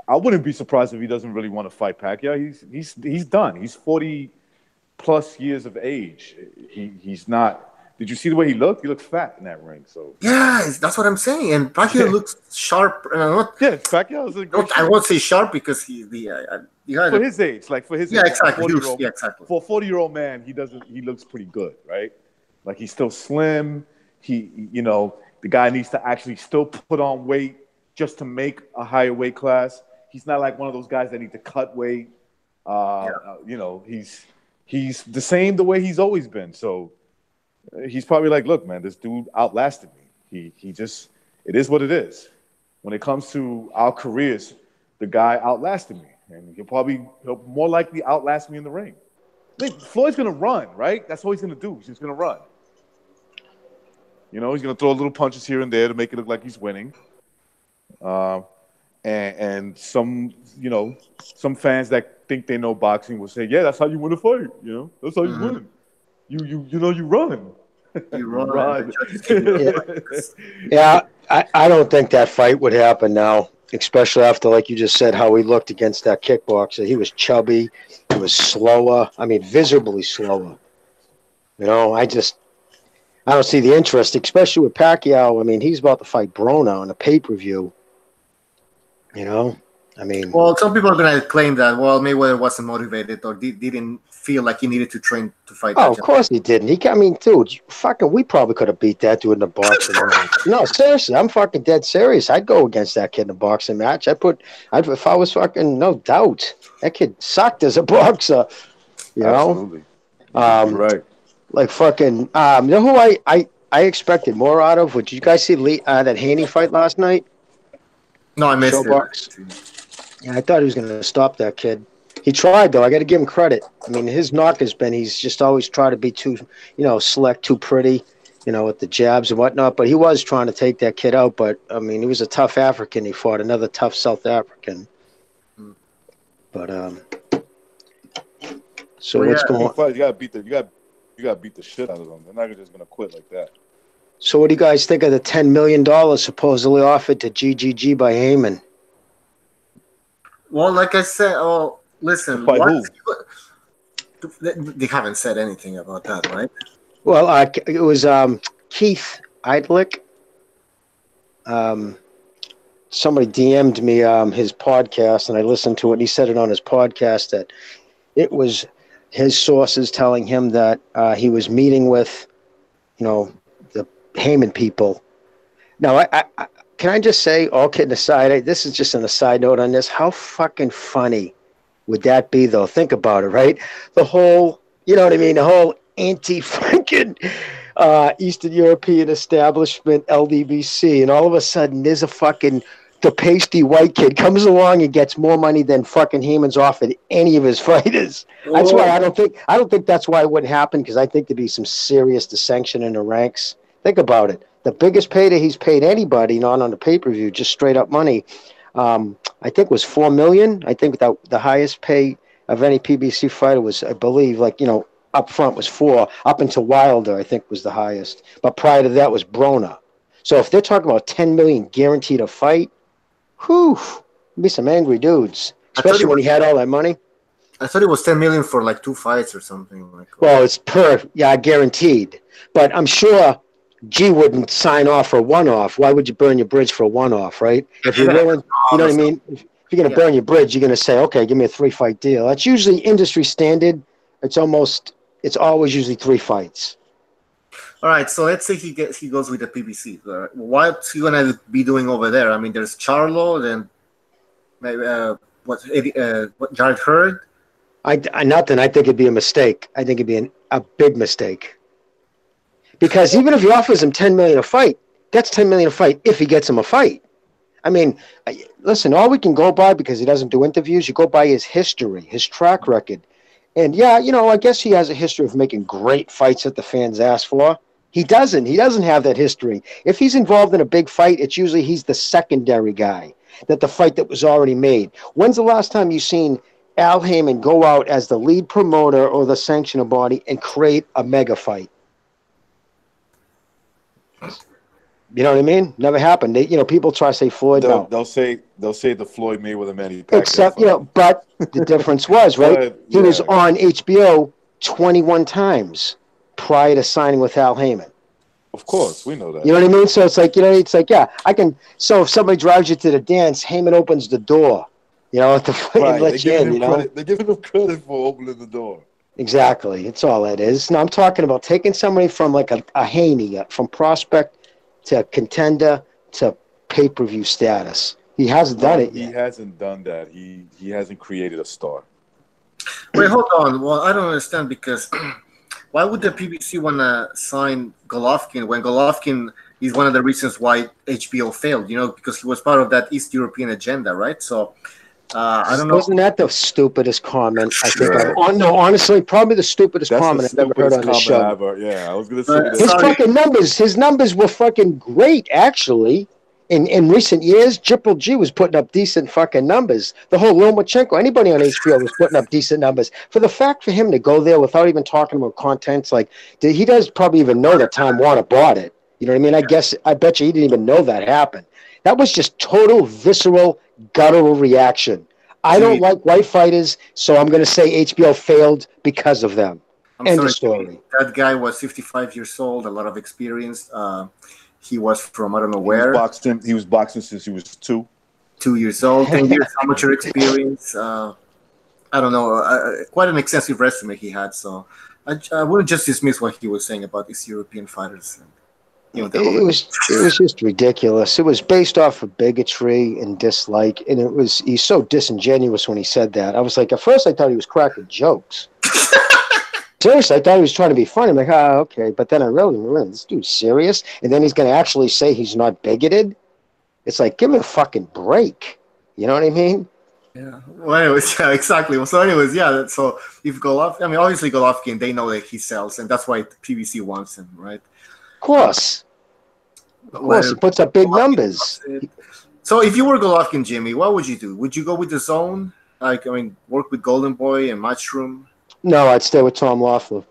I wouldn't be surprised if he doesn't really want to fight Pacquiao. He's done. He's 40+ years of age. He's not. Did you see the way he looked? He looked fat in that ring. So yeah, that's what I'm saying. And Pacquiao looks sharp. Pacquiao is a great I won't say sharp because for his age, exactly. Exactly. For a 40-year-old man, he looks pretty good, right? Like he's still slim. The guy needs to actually still put on weight just to make a higher weight class. He's not like one of those guys that need to cut weight. He's the same the way he's always been. So he's probably like, look, man, this dude outlasted me. It is what it is. When it comes to our careers, the guy outlasted me, and he'll more likely outlast me in the ring. Floyd's gonna run, right? That's all he's gonna do. He's just gonna run. He's gonna throw little punches here and there to make it look like he's winning. And some fans that think they know boxing will say, yeah, that's how you win a fight. That's how you win. You run. You run. Yeah, I don't think that fight would happen now, especially after, like you just said, how he looked against that kickboxer. He was chubby. He was slower. I mean, visibly slower. I don't see the interest, especially with Pacquiao. I mean, he's about to fight Broner on a pay-per-view. Well, some people are going to claim that, Mayweather wasn't motivated or didn't feel like he needed to train to fight. Oh, of course he didn't. Dude, we probably could have beat that dude in a boxing match. No, seriously, I'm fucking dead serious. I'd go against that kid in a boxing match. If I was fucking, no doubt. That kid sucked as a boxer. Absolutely. Right. Like fucking, you know who I expected more out of? Did you guys see that Haney fight last night? No, I missed it. Yeah, I thought he was going to stop that kid. He tried, though. I got to give him credit. I mean, his knock has been he's just always tried to be too, select, too pretty, with the jabs and whatnot. But he was trying to take that kid out. But, I mean, he was a tough African. He fought another tough South African. But, so what's going on? You got to beat the shit out of them. They're not just going to quit like that. So what do you guys think of the $10 million supposedly offered to GGG by Heyman? Well, like I said, listen. They haven't said anything about that, right? Well, it was Keith Idlick. Somebody DM'd me his podcast, and I listened to it, and he said it on his podcast that it was his sources telling him that he was meeting with, the Heyman people. Now, I can I just say, all kidding aside, this is just an aside note on this. How fucking funny would that be, though? Think about it, right? The whole, the whole anti-fucking Eastern European establishment, LDBC, and all of a sudden there's the pasty white kid comes along and gets more money than fucking Heyman's offered any of his fighters. That's why I don't think that's why it wouldn't happen, because I think there'd be some serious dissension in the ranks. Think about it. The biggest payday he's paid anybody, not on the pay-per-view, just straight up money, I think was $4 million. I think that the highest pay of any PBC fighter was, I believe, up front was $4 million. Up until Wilder, I think, was the highest. But prior to that was Broner. So if they're talking about $10 million guaranteed a fight, whew, be some angry dudes, especially when he had all that money. I thought it was $10 million for 2 fights or something. Well, it's guaranteed. But I'm sure G wouldn't sign off for a one-off. Why would you burn your bridge for a one-off, right? If you're willing, you know what I mean? If you're going to burn your bridge, you're going to say, okay, give me a 3-fight deal. That's usually industry standard. It's always usually 3 fights. All right, so let's say he goes with the PBC. What's he going to be doing over there? I mean, there's Charlo, then maybe Jared Hurd? Nothing. I think it'd be a mistake. I think it'd be a big mistake. Because even if he offers him $10 million a fight, that's $10 million a fight if he gets him a fight. I mean, listen, all we can go by, because he doesn't do interviews, you go by his history, his track record. And yeah, I guess he has a history of making great fights that the fans ask for. He doesn't. He doesn't have that history. If he's involved in a big fight, it's usually he's the secondary guy, that the fight that was already made. When's the last time you've seen Al Heyman go out as the lead promoter or the sanctioner body and create a mega fight? You know what I mean? Never happened. People try to say Floyd. They'll say the Floyd Mayweather Manny Pacquiao. Except but the difference was right. He was on HBO 21 times prior to signing with Al Heyman. Of course, we know that. You know what I mean? So it's like I can. So if somebody drives you to the dance, Heyman opens the door. At the fight and lets you in. They're giving him credit for opening the door. Exactly. It's all that is. Now I'm talking about taking somebody from like a Haney, from prospect to contender to pay-per-view status. He hasn't done it yet. He hasn't done that. He hasn't created a star. Wait, hold on. Well, I don't understand, because why would the PBC want to sign Golovkin when Golovkin is one of the reasons why HBO failed? Because he was part of that East European agenda, right? So I don't know. Wasn't that the stupidest comment I think I've... No, honestly, probably the stupidest comment I've ever heard on the show. Yeah, I was going to say his numbers were fucking great, actually. In recent years, Triple G was putting up decent fucking numbers. The whole Lomachenko, anybody on HBO was putting up decent numbers. For the fact for him to go there without even talking about contents, he does probably even know that Time Warner bought it. You know what I mean? I bet you he didn't even know that happened. That was just total, visceral, guttural reaction. I don't like white fighters, so I'm going to say HBO failed because of them. End of story. That guy was 55 years old, a lot of experience. He was from I don't know where. He was boxing since he was 2 years old. 10 years amateur experience. I don't know. Quite an extensive resume he had. So I wouldn't just dismiss what he was saying about these European fighters. It was just ridiculous. It was based off of bigotry and dislike, and he's so disingenuous when he said that. I was like, at first I thought he was cracking jokes. Seriously, I thought he was trying to be funny. I'm like, okay. But then I really, this dude's serious? And then he's going to actually say he's not bigoted? It's like, give him a fucking break. You know what I mean? Yeah. Well, anyways, yeah, exactly. So anyways, yeah. So if Golovkin, obviously Golovkin, they know that he sells, and that's why PBC wants him, right? Of course. He puts up big numbers. So if you were Golovkin, Jimmy, what would you do? Would you go with the zone? Work with Golden Boy and Matchroom? No, I'd stay with Tom Loeffler.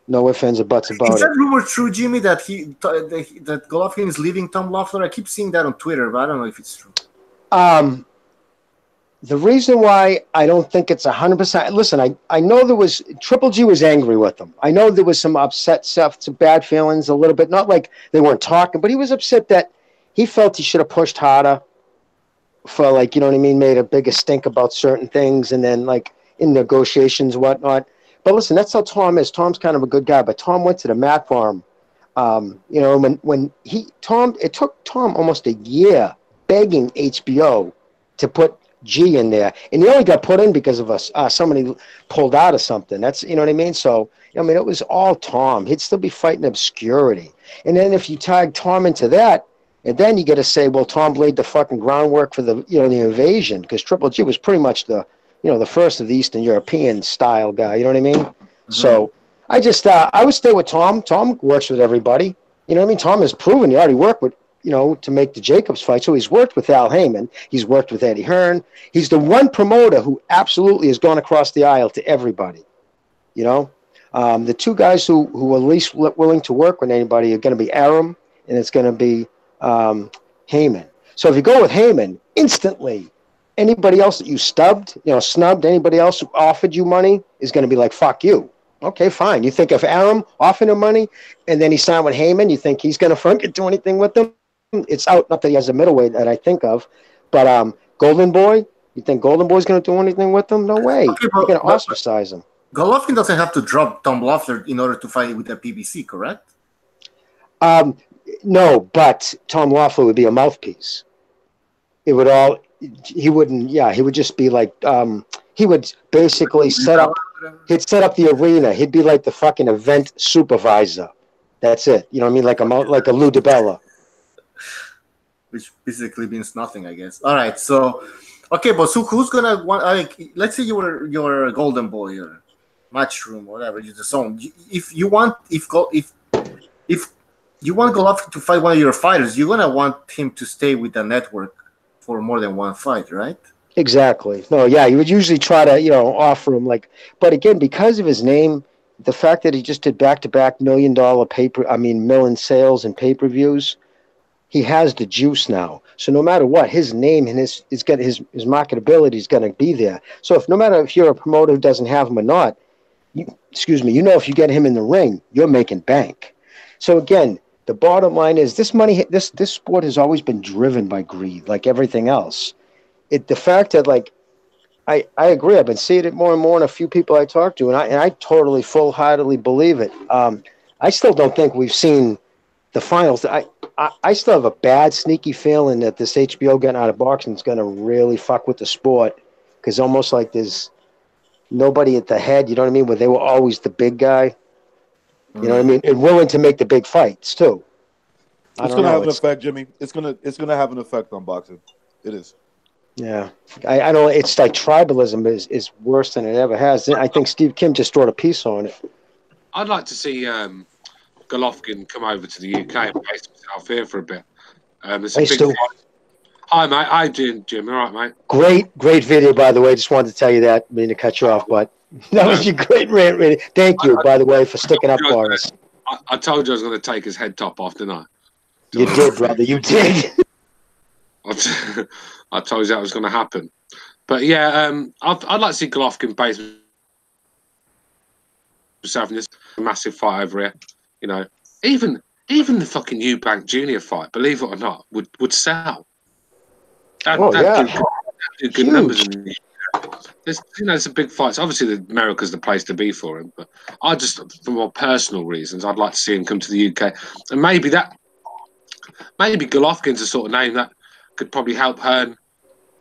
No ifs, ands, or buts about it. Is that rumor true, Jimmy, that that Golovkin is leaving Tom Loeffler? I keep seeing that on Twitter, but I don't know if it's true. The reason why I don't think it's 100%... Listen, I know there was... Triple G was angry with him. I know there was some upset stuff, some bad feelings a little bit. Not like they weren't talking, but he was upset that he felt he should have pushed harder for, you know what I mean, made a bigger stink about certain things, and then, in negotiations and whatnot. But listen, that's how Tom is. Tom's kind of a good guy, but Tom went to the mat for him. It took Tom almost a year begging HBO to put G in there, and he only got put in because of somebody pulled out of something. That's, you know what I mean? So, it was all Tom. He'd still be fighting obscurity. And then if you tag Tom into that, and then you got to say, well, Tom laid the fucking groundwork for the invasion, because Triple G was pretty much the first of the Eastern European style guy. You know what I mean? Mm-hmm. So I just, I would stay with Tom. Tom works with everybody. You know what I mean? Tom has proven he already worked with, to make the Jacobs fight. So he's worked with Al Heyman. He's worked with Eddie Hearn. He's the one promoter who absolutely has gone across the aisle to everybody. The two guys who are least willing to work with anybody are going to be Arum, and it's going to be Heyman. So if you go with Heyman, instantly, anybody else that you snubbed, anybody else who offered you money is going to be like, fuck you. Okay, fine. You think if Arum offered him money and then he signed with Heyman, you think he's going to fucking do anything with them? It's out. Not that he has a middleweight that I think of. But Golden Boy, you think Golden Boy's going to do anything with them? No way. Okay, you're going to ostracize him. Golovkin doesn't have to drop Tom Loeffler in order to fight with the PBC, correct? No, but Tom Loeffler would be a mouthpiece. It would all... he wouldn't. Yeah, he would just be like, he would basically he'd set up the arena. He'd be like the fucking event supervisor. That's it. You know what I mean? Like a Lou DiBella. Which basically means nothing, I guess. All right, so okay, but so who's gonna want? Let's say you're a golden boy or Matchroom or whatever. You're the song. If you want Golovkin to fight one of your fighters, you're gonna want him to stay with the network for more than one fight, right? Exactly. No, yeah, you would usually try to, offer him but again, because of his name, the fact that he just did back-to-back $1 million million sales and pay-per-views, he has the juice now. So no matter what, his name and his marketability is going to be there. So no matter if you're a promoter who doesn't have him or not, if you get him in the ring, you're making bank. So again, the bottom line is this sport has always been driven by greed, like everything else. The fact that I agree. I've been seeing it more and more in a few people I talk to, and I totally full-heartedly believe it. I still don't think we've seen the finals. I still have a bad, sneaky feeling that this HBO getting out of boxing is going to really fuck with the sport, because almost like there's nobody at the head, you know what I mean, where they were always the big guy, you know what I mean, and willing to make the big fights too. It's going to have an effect, Jimmy. It's going to have an effect on boxing. It is. Yeah, I know it's like tribalism is worse than it ever has. I think Steve Kim just wrote a piece on it. I'd like to see Golovkin come over to the UK and base himself here for a bit. Hey, Stu. Hi, mate. How you doing, Jim? All right, mate? Great video, by the way. Just wanted to tell you that. I mean to cut you off, but that was your great rant. Really. Thank you, by the way, for sticking up for us. I told you I was going to take his head top off, didn't I? You did, brother. You did. I told you that was going to happen. But yeah, I'd like to see Golovkin base himself in this massive fight over here. You know, even the fucking Eubank Jr. fight, believe it or not, would sell. That'd do good numbers. It's a big fight. So obviously, America's the place to be for him. But I just, for more personal reasons, I'd like to see him come to the UK, and maybe Golovkin's a sort of name that could probably help Hearn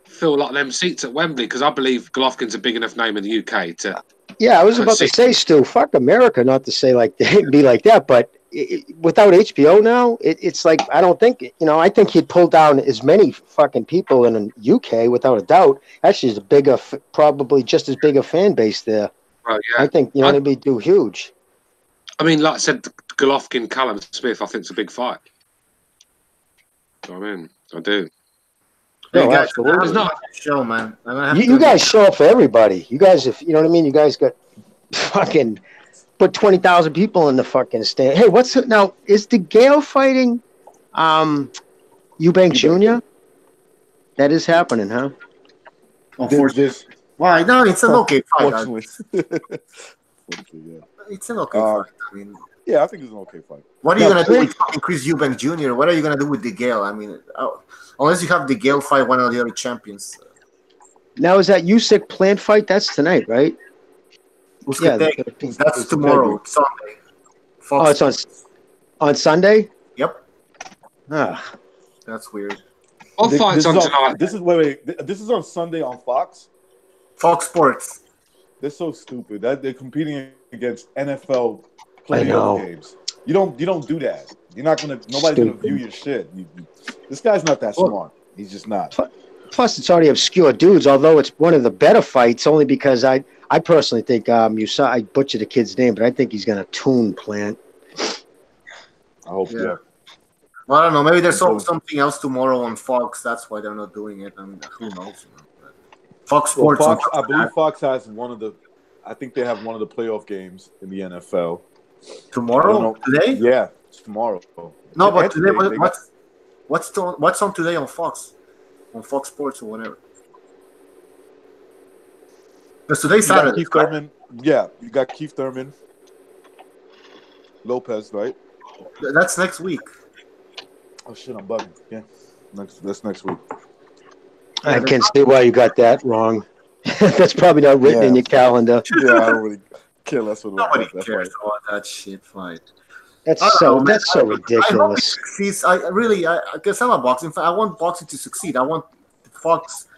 fill a lot of them seats at Wembley, because I believe Golovkin's a big enough name in the UK to. Yeah, I was about to say, Stu, fuck America, not to say be like that, but without HBO now, it's like, I don't think, I think he'd pull down as many fucking people in the UK without a doubt. Actually, there's probably just as big a fan base there. Well, yeah. I think, it'd be too huge. I mean, like I said, Golovkin, Callum Smith, I think it's a big fight. I do. Hey guys, it's not a show, man. You guys show up for everybody. You guys, if you know what I mean, you guys got fucking put 20,000 people in the fucking stand. Hey, now? Is DeGale fighting Eubank Jr.? That is happening, huh? Why? No, it's an okay fight. It's an okay fight. I mean, yeah, I think it's an okay fight. What are you gonna do with Chris Eubank Jr.? What are you gonna do with DeGale? I mean, unless you have DeGale fight one of the other champions. Now, is that Usyk planned fight? That's tonight, right? Yeah, that's tomorrow, Sunday. It's on Sunday? Yep. Ah, that's weird. What fight's on tonight? This is on Sunday on Fox. Fox Sports. They're so stupid that they're competing against NFL playoff games. You don't do that. Nobody's gonna view your shit. This guy's not that smart. He's just not. Plus, it's already obscure dudes. Although it's one of the better fights, only because I personally think I butchered the kid's name, but I think he's gonna tune Plant. I hope yeah. Well, I don't know. Maybe there's something else tomorrow on Fox. That's why they're not doing it. I mean, who knows? Fox Sports. I believe Fox has I think they have one of the playoff games in the NFL. Tomorrow? Today? Yeah, it's tomorrow. No, but today, what's on today on Fox? On Fox Sports or whatever. Because today's Saturday. Keith Thurman. Yeah, you got Keith Thurman. Lopez, right? That's next week. Oh, shit, I'm bugging. Yeah, that's next week. I can't see why you got that wrong. That's probably not written in your calendar. Yeah, I don't really care less what nobody cares about that shit fight. That's so ridiculous. I really, because I'm a boxing fan, I want boxing to succeed. I want Fox,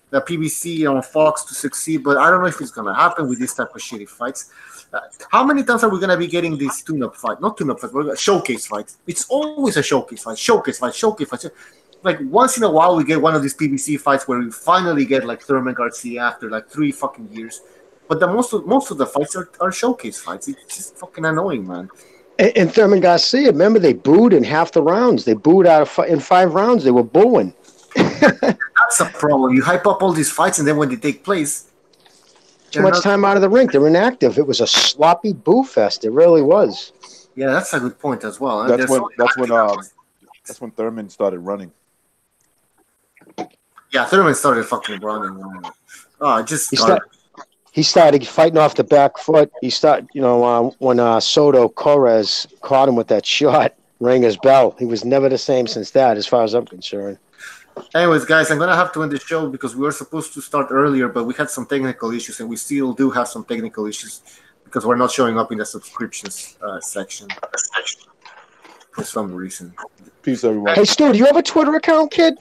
the PBC on Fox to succeed, but I don't know if it's gonna happen with this type of shitty fights. How many times are we gonna be getting these tune-up fights? Not tune-up fights, but showcase fights. It's always a showcase fight. Like once in a while, we get one of these PBC fights where we finally get like Thurman Garcia after like 3 fucking years. But most of the fights are showcase fights. It's just fucking annoying, man. And Thurman Garcia, remember they booed in half the rounds. They booed in 5 rounds. They were booing. That's a problem. You hype up all these fights, and then when they take place, too much time out of the rink. They're inactive. It was a sloppy boo fest. It really was. Yeah, that's a good point as well. That's when Thurman started running. Yeah, Thurman started fucking running. He started fighting off the back foot. He started, when Soto Correz caught him with that shot, rang his bell. He was never the same since that, as far as I'm concerned. Anyways, guys, I'm going to have to end the show because we were supposed to start earlier, but we had some technical issues, and we still do have some technical issues because we're not showing up in the subscriptions section for some reason. Peace, everyone. Hey, Stu, do you have a Twitter account, kid?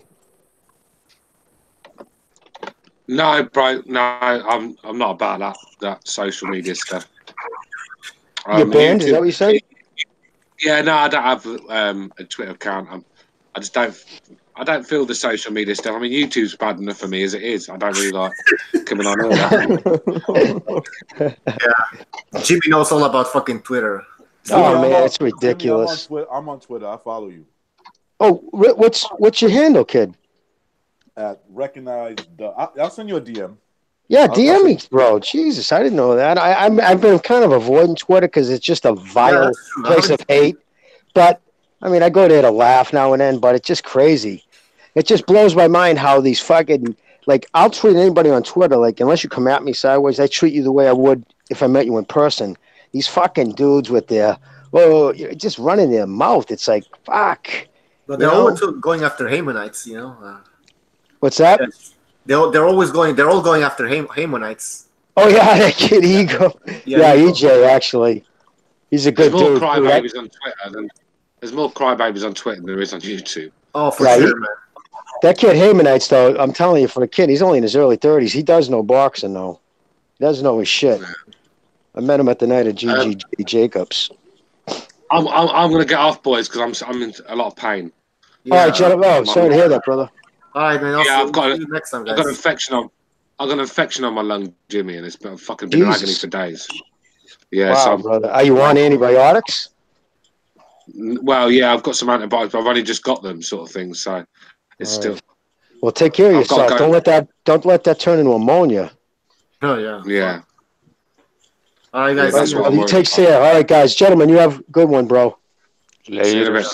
No, bro. No, I'm not about that social media stuff. You're banned? Is that what you said? Yeah, no, I don't have a Twitter account. I don't feel the social media stuff. I mean, YouTube's bad enough for me as it is. I don't really like coming on all that. Yeah, Jimmy knows all about fucking Twitter. Oh man, it's ridiculous. I'm on Twitter. I follow you. Oh, what's your handle, kid? I'll send you a DM. Yeah, DM me, bro. Jesus, I didn't know that. I've been kind of avoiding Twitter because it's just a vile place of hate. But I mean, I go there to laugh now and then, but it's just crazy. It just blows my mind how these fucking, like, I'll treat anybody on Twitter, like, unless you come at me sideways, I treat you the way I would if I met you in person. These fucking dudes with their, just running their mouth. It's like, fuck. But they're always going after Haymanites, What's that? They're all going after Haymanites. Oh, yeah, that kid Ego. Yeah, EJ, actually. He's a good dude. There's more crybabies on Twitter than there is on YouTube. Oh, for sure, man. That kid Haymanites, though, I'm telling you, for a kid, he's only in his early 30s. He does know boxing, though. He does know his shit. I met him at the night of GG Jacobs. I'm going to get off, boys, because I'm in a lot of pain. Yeah. All right, gentlemen. Sorry to hear that, brother. All right, man. I've got next time, guys. I've got an infection on my lung, Jimmy, and it's been fucking been agony for days. Yeah, wow, brother. Are you on antibiotics? Well, yeah, I've got some antibiotics, but I've only just got them, sort of thing. So it's still. Well, take care of yourself. Don't let that turn into ammonia. Oh yeah. Yeah. All right, guys. That's what you take care. All right, guys, gentlemen, you have a good one, bro. Later.